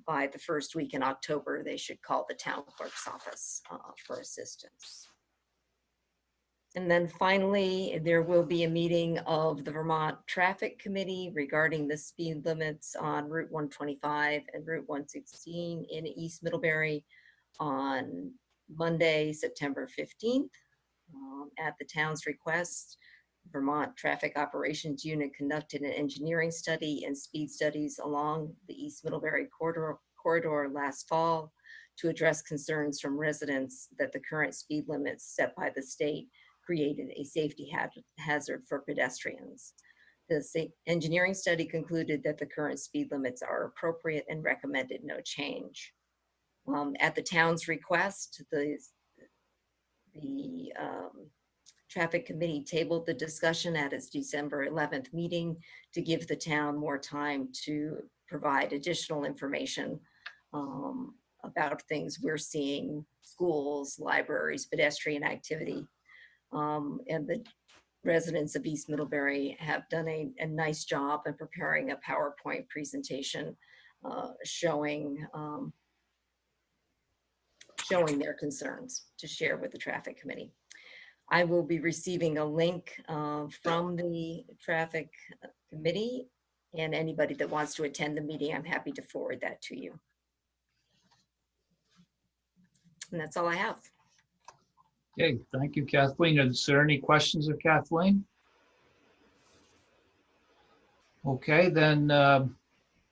by the first week in October, they should call the town clerk's office for assistance. And then finally, there will be a meeting of the Vermont Traffic Committee regarding the speed limits on Route 125 and Route 116 in East Middlebury on Monday, September 15th. At the town's request, Vermont Traffic Operations Unit conducted an engineering study and speed studies along the East Middlebury corridor last fall to address concerns from residents that the current speed limits set by the state created a safety hazard for pedestrians. The engineering study concluded that the current speed limits are appropriate and recommended no change. At the town's request, the Traffic Committee tabled the discussion at its December 11th meeting to give the town more time to provide additional information about things we're seeing, schools, libraries, pedestrian activity. And residents of East Middlebury have done a nice job in preparing a PowerPoint presentation showing their concerns to share with the traffic committee. I will be receiving a link from the traffic committee, and anybody that wants to attend the meeting, I'm happy to forward that to you. And that's all I have. Okay, thank you, Kathleen. Is there any questions of Kathleen? Okay, then I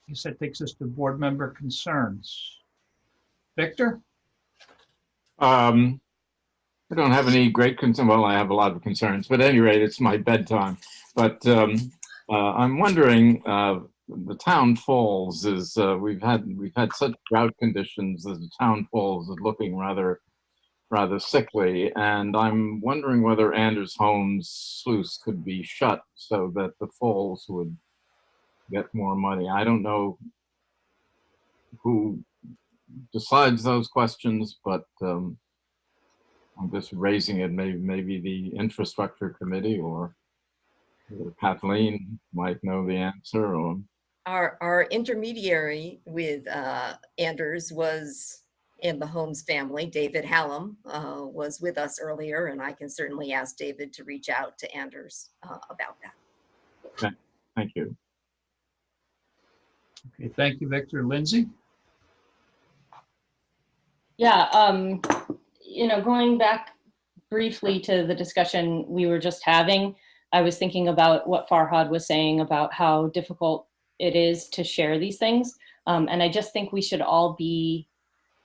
guess that takes us to board member concerns. Victor? I don't have any great concern. Well, I have a lot of concerns, but at any rate, it's my bedtime. But I'm wondering, the town falls is we've had such drought conditions that the town falls is looking rather sickly, and I'm wondering whether Anders Holmes sluice could be shut so that the falls would get more money. I don't know who decides those questions, but I'm just raising it. Maybe the infrastructure committee or Kathleen might know the answer. Or Our intermediary with Anders was in the Holmes family. David Hallam was with us earlier, and I can certainly ask David to reach out to Anders about that. okay, thank you. Okay, thank you, Victor. Lindsay? Yeah, going back briefly to the discussion we were just having, I was thinking about what Farhad was saying about how difficult it is to share these things. And I just think we should all be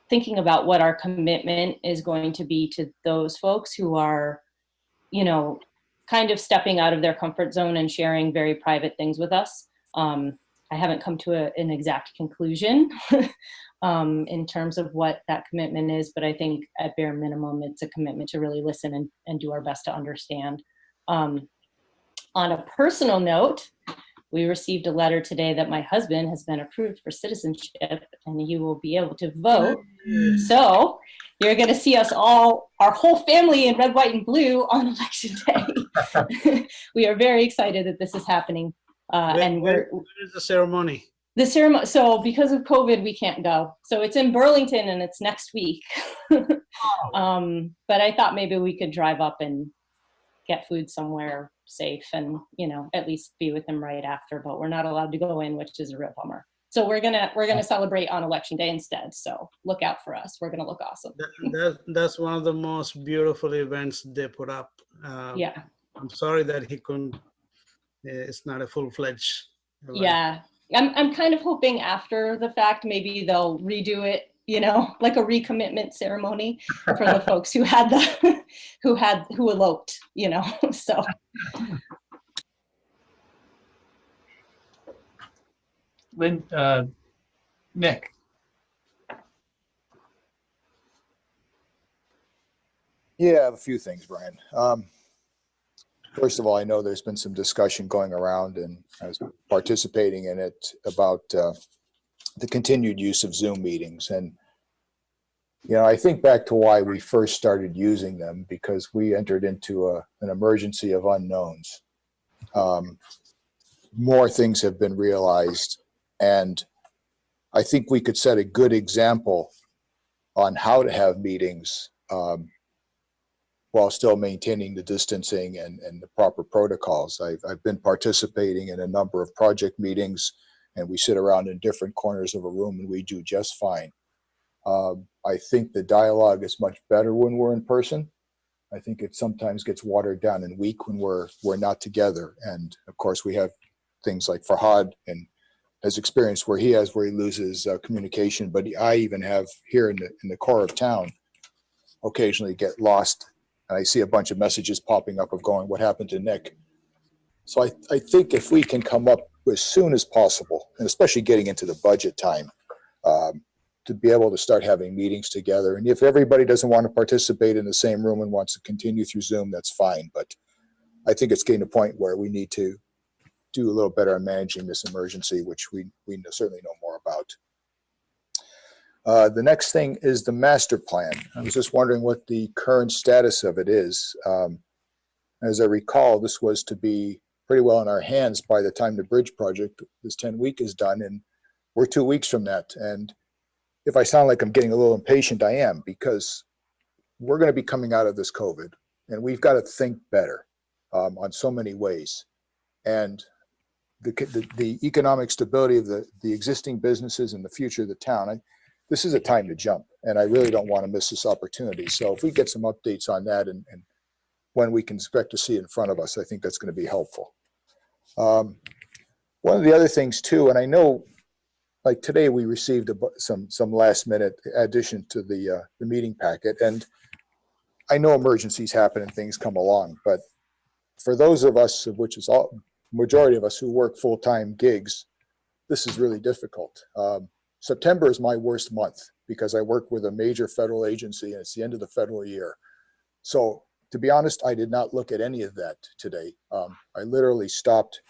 thinking about what our commitment is going to be to those folks who are, kind of stepping out of their comfort zone and sharing very private things with us. I haven't come to an exact conclusion in terms of what that commitment is, but I think at bare minimum, it's a commitment to really listen and do our best to understand. On a personal note, we received a letter today that my husband has been approved for citizenship and you will be able to vote. So you're going to see us all, our whole family in red, white, and blue on election day. We are very excited that this is happening. Where is the ceremony? The ceremony, so because of COVID, we can't go. So it's in Burlington and it's next week. But I thought maybe we could drive up and get food somewhere safe and, at least be with him right after, but we're not allowed to go in, which is a real bummer. So we're gonna celebrate on election day instead. So look out for us. We're gonna look awesome. That's one of the most beautiful events they put up. Yeah. I'm sorry that he couldn't. It's not a full-fledged event. Yeah. I'm kind of hoping after the fact, maybe they'll redo it, like a recommitment ceremony for the folks who had who eloped, so. Nick? Yeah, I have a few things, Brian. First of all, I know there's been some discussion going around, and I was participating in it about the continued use of Zoom meetings. And, I think back to why we first started using them, because we entered into an emergency of unknowns. More things have been realized, and I think we could set a good example on how to have meetings while still maintaining the distancing and the proper protocols. I've been participating in a number of project meetings, and we sit around in different corners of a room and we do just fine. I think the dialogue is much better when we're in person. I think it sometimes gets watered down and weak when we're not together. And of course, we have things like Farhad and has experienced where he loses communication. But I even have here in the core of town occasionally get lost. And I see a bunch of messages popping up of going, what happened to Nick? So I think if we can come up as soon as possible, and especially getting into the budget time, to be able to start having meetings together. And if everybody doesn't want to participate in the same room and wants to continue through Zoom, that's fine. But I think it's getting to a point where we need to do a little better on managing this emergency, which we certainly know more about. The next thing is the master plan. I was just wondering what the current status of it is. As I recall, this was to be pretty well in our hands by the time the bridge project, this 10 week is done, and we're 2 weeks from that. And if I sound like I'm getting a little impatient, I am, because we're going to be coming out of this COVID, and we've got to think better on so many ways. And the economic stability of the existing businesses and the future of the town, this is a time to jump, and I really don't want to miss this opportunity. So if we get some updates on that and when we can expect to see it in front of us, I think that's going to be helpful. One of the other things too, and I know, like today we received some last minute addition to the meeting packet, and I know emergencies happen and things come along, but for those of us, which is all majority of us who work full-time gigs, this is really difficult. September is my worst month because I work with a major federal agency and it's the end of the federal year. So to be honest, I did not look at any of that today. I literally stopped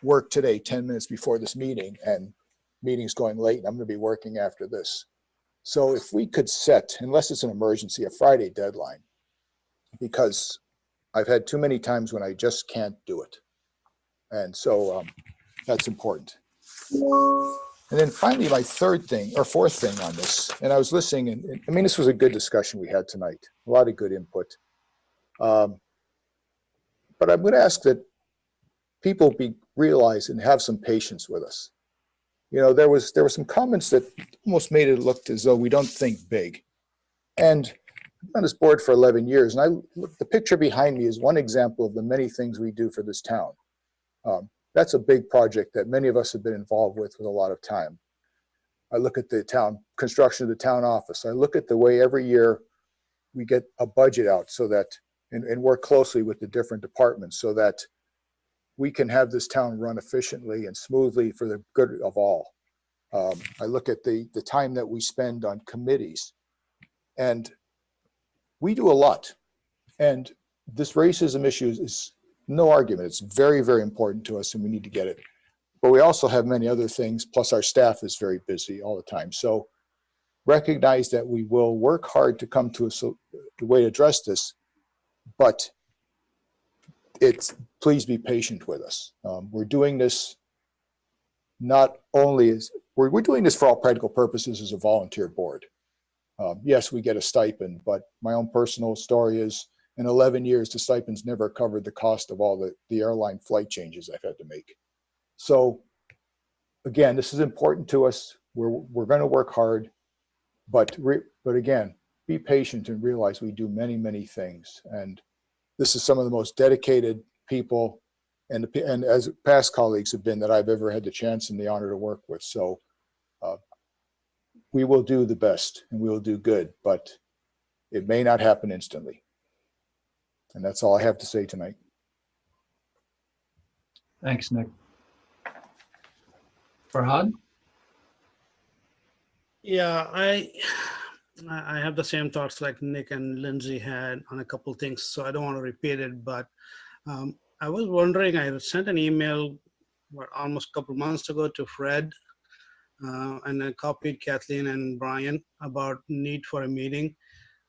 work today 10 minutes before this meeting, and meeting's going late, and I'm going to be working after this. So if we could set, unless it's an emergency, a Friday deadline, because I've had too many times when I just can't do it. And so that's important. And then finally, my fourth thing on this, and I was listening, and I mean, this was a good discussion we had tonight, a lot of good input. But I would ask that people realize and have some patience with us. You know, there were some comments that almost made it look as though we don't think big. And I'm on this board for 11 years, and the picture behind me is one example of the many things we do for this town. That's a big project that many of us have been involved with a lot of time. I look at the town construction of the town office. I look at the way every year we get a budget out so that, and work closely with the different departments so that we can have this town run efficiently and smoothly for the good of all. I look at the time that we spend on committees, and we do a lot. And this racism issue is no argument. It's very, very important to us, and we need to get it. But we also have many other things, plus our staff is very busy all the time. So recognize that we will work hard to come to a way to address this, but please be patient with us. We're doing this not only we're doing this for all practical purposes as a volunteer board. Yes, we get a stipend, but my own personal story is in 11 years, the stipends never covered the cost of all the airline flight changes I've had to make. So again, this is important to us. We're going to work hard, but again, be patient and realize we do many, many things. And this is some of the most dedicated people and as past colleagues have been that I've ever had the chance and the honor to work with. So we will do the best and we will do good, but it may not happen instantly. And that's all I have to say tonight. Thanks, Nick. Farhad? Yeah, I have the same thoughts like Nick and Lindsay had on a couple things, so I don't want to repeat it, but I was wondering, I sent an email almost a couple months ago to Fred, and I copied Kathleen and Brian about need for a meeting.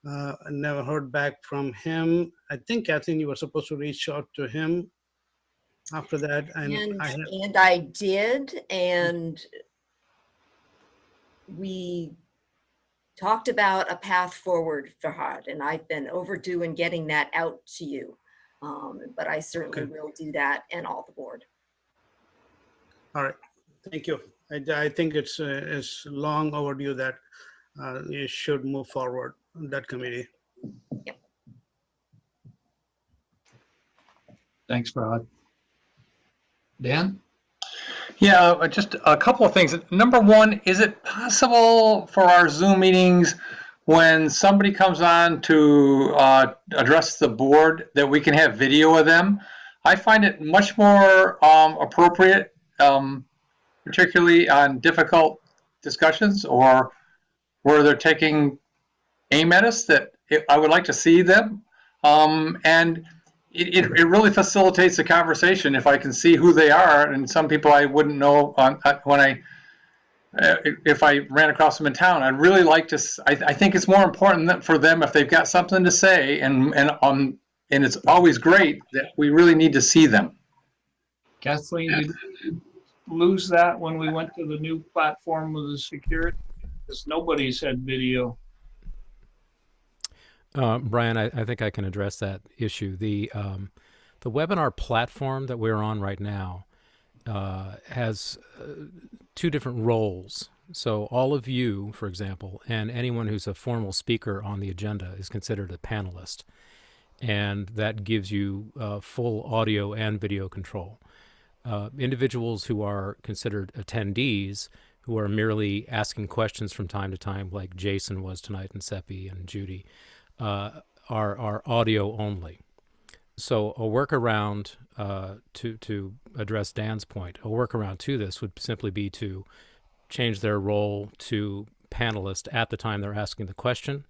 I never heard back from him. I think, Kathleen, you were supposed to reach out to him after that. And I did, and we talked about a path forward, Farhad, and I've been overdue in getting that out to you. But I certainly will do that and all the board. All right, thank you. I think it's long overdue that you should move forward on that committee. Yep. Thanks, Farhad. Dan? Yeah, just a couple of things. Number one, is it possible for our Zoom meetings when somebody comes on to address the board that we can have video of them? I find it much more appropriate, particularly on difficult discussions or where they're taking aim at us, that I would like to see them. And it really facilitates the conversation if I can see who they are. And some people I wouldn't know if I ran across them in town. I'd really like to. I think it's more important for them if they've got something to say and and it's always great that we really need to see them. Kathleen, did we lose that when we went to the new platform with the security? Because nobody's had video. Brian, I think I can address that issue. The webinar platform that we're on right now has two different roles. So all of you, for example, and anyone who's a formal speaker on the agenda is considered a panelist. And that gives you full audio and video control. Individuals who are considered attendees, who are merely asking questions from time to time, like Jason was tonight, and Seppi and Judy, are audio only. So a workaround to address Dan's point, a workaround to this would simply be to change their role to panelist at the time they're asking the question,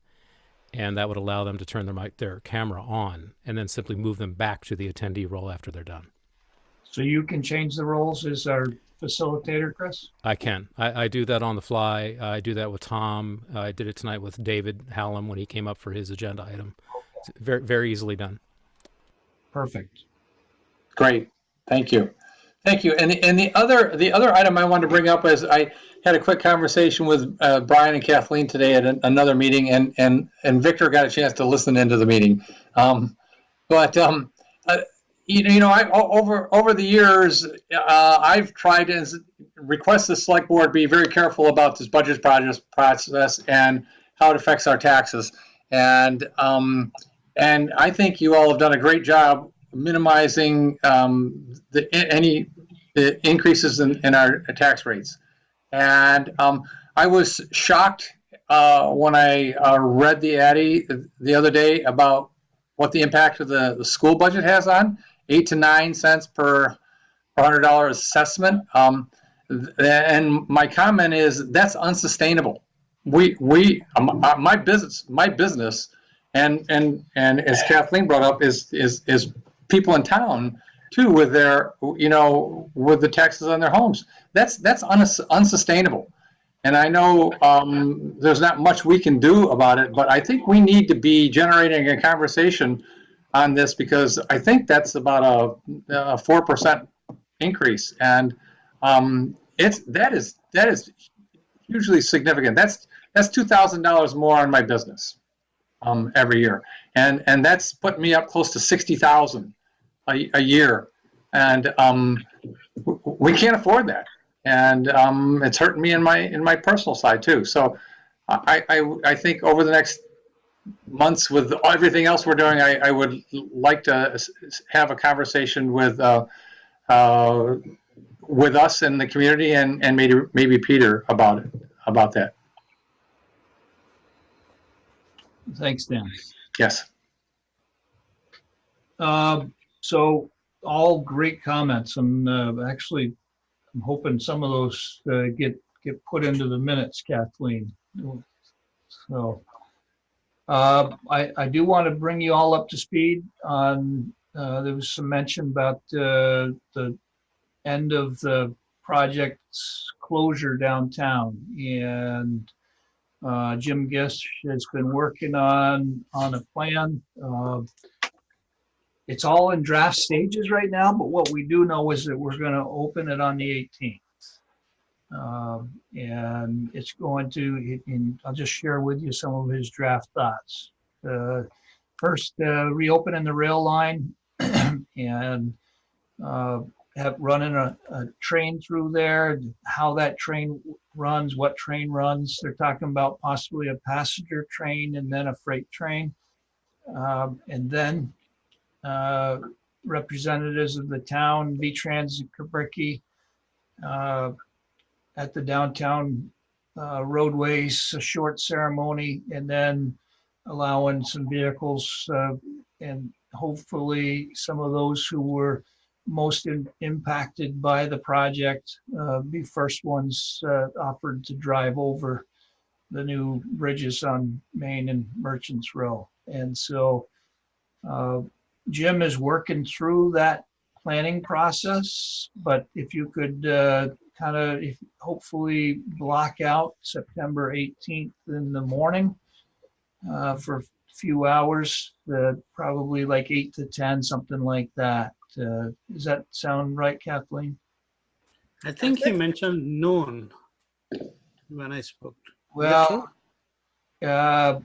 and that would allow them to turn their camera on and then simply move them back to the attendee role after they're done. So you can change the roles as our facilitator, Chris? I can. I do that on the fly. I do that with Tom. I did it tonight with David Hallam when he came up for his agenda item. It's very, very easily done. Perfect. Great, thank you. Thank you. And the other item I wanted to bring up is I had a quick conversation with Brian and Kathleen today at another meeting, and Victor got a chance to listen into the meeting. Over the years, I've tried to request the select board be very careful about this budget process and how it affects our taxes. And I think you all have done a great job minimizing any increases in our tax rates. And I was shocked when I read the ADDI the other day about what the impact of the school budget has on 8 to 9 cents per $100 assessment. And my comment is that's unsustainable. My business, and as Kathleen brought up, is people in town too with their, with the taxes on their homes. That's unsustainable. And I know there's not much we can do about it, but I think we need to be generating a conversation on this, because I think that's about a 4% increase, and that is hugely significant. That's $2,000 more on my business every year, and that's putting me up close to $60,000 a year, and we can't afford that. And it's hurting me in my personal side too. So I think over the next months, with everything else we're doing, I would like to have a conversation with us and the community, and maybe Peter about that. Thanks, Dan. Yes. So all great comments, and actually, I'm hoping some of those get put into the minutes, Kathleen. So I do want to bring you all up to speed on, there was some mention about the end of the project's closure downtown, and Jim Gish has been working on a plan. It's all in draft stages right now, but what we do know is that we're going to open it on the 18th. And it's going to, and I'll just share with you some of his draft thoughts. First, reopening the rail line and running a train through there, how that train runs, what train runs. They're talking about possibly a passenger train and then a freight train. And then representatives of the town, V-Trans and Kabricki, at the downtown roadways, a short ceremony, and then allowing some vehicles and hopefully some of those who were most impacted by the project be first ones offered to drive over the new bridges on Main and Merchants Row. And so Jim is working through that planning process, but if you could hopefully block out September 18th in the morning for few hours, probably like 8 to 10, something like that. Does that sound right, Kathleen? I think he good. mentioned noon when I spoke. Is that true? Well,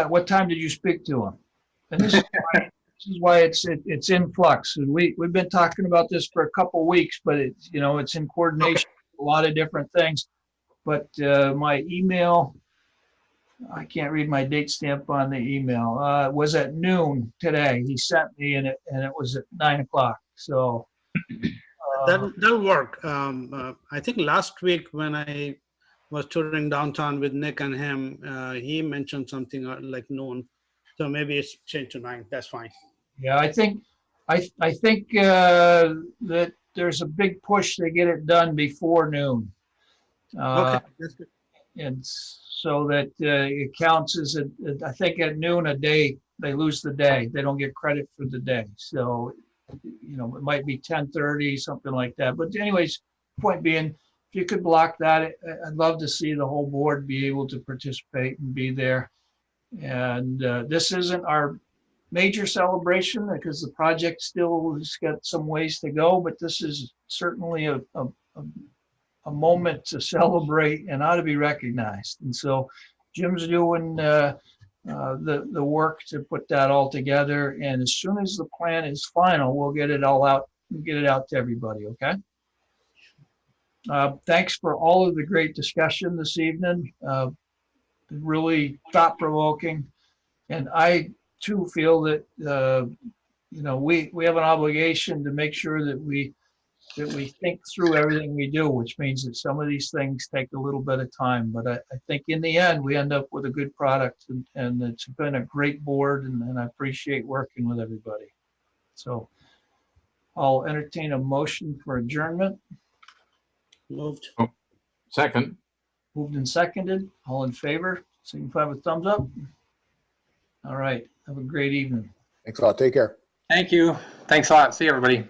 what time did you speak to him? And this is why it's in flux. And we've been talking about this for a couple weeks, but it's, it's in coordination with a lot of different things. But my email, I can't read my date stamp on the email, was at noon today. He sent me and it was at 9 o'clock. So That'll work. I think last week when I was touring downtown with Nick and him, he mentioned something like noon. So maybe it's changed to 9. That's fine. yeah, I think that there's a big push to get it done before noon. Okay, that's good. And so that it counts as I think at noon a day, they lose the day. They don't get credit for the day. So, it might be 10:30, something like that. But anyways, point being, if you could block that, I'd love to see the whole board be able to participate and be there. And this isn't our major celebration because the project still has got some ways to go, but this is certainly a moment to celebrate and ought to be recognized. And so Jim's doing the work to put that all together. And as soon as the plan is final, we'll get it all out and get it out to everybody. Okay. Thanks for all of the great discussion this evening. Really thought provoking. And I too feel that, we have an obligation to make sure that we think through everything we do, which means that some of these things take a little bit of time. But I think in the end, we end up with a good product, and it's been a great board, and I appreciate working with everybody. So I'll entertain a motion for adjournment. Moved. Second. Moved and seconded. All in favor, signify with thumbs up. All right. Have a great evening. Thanks a lot. Take care. Thank you. Thanks a lot. See you, everybody.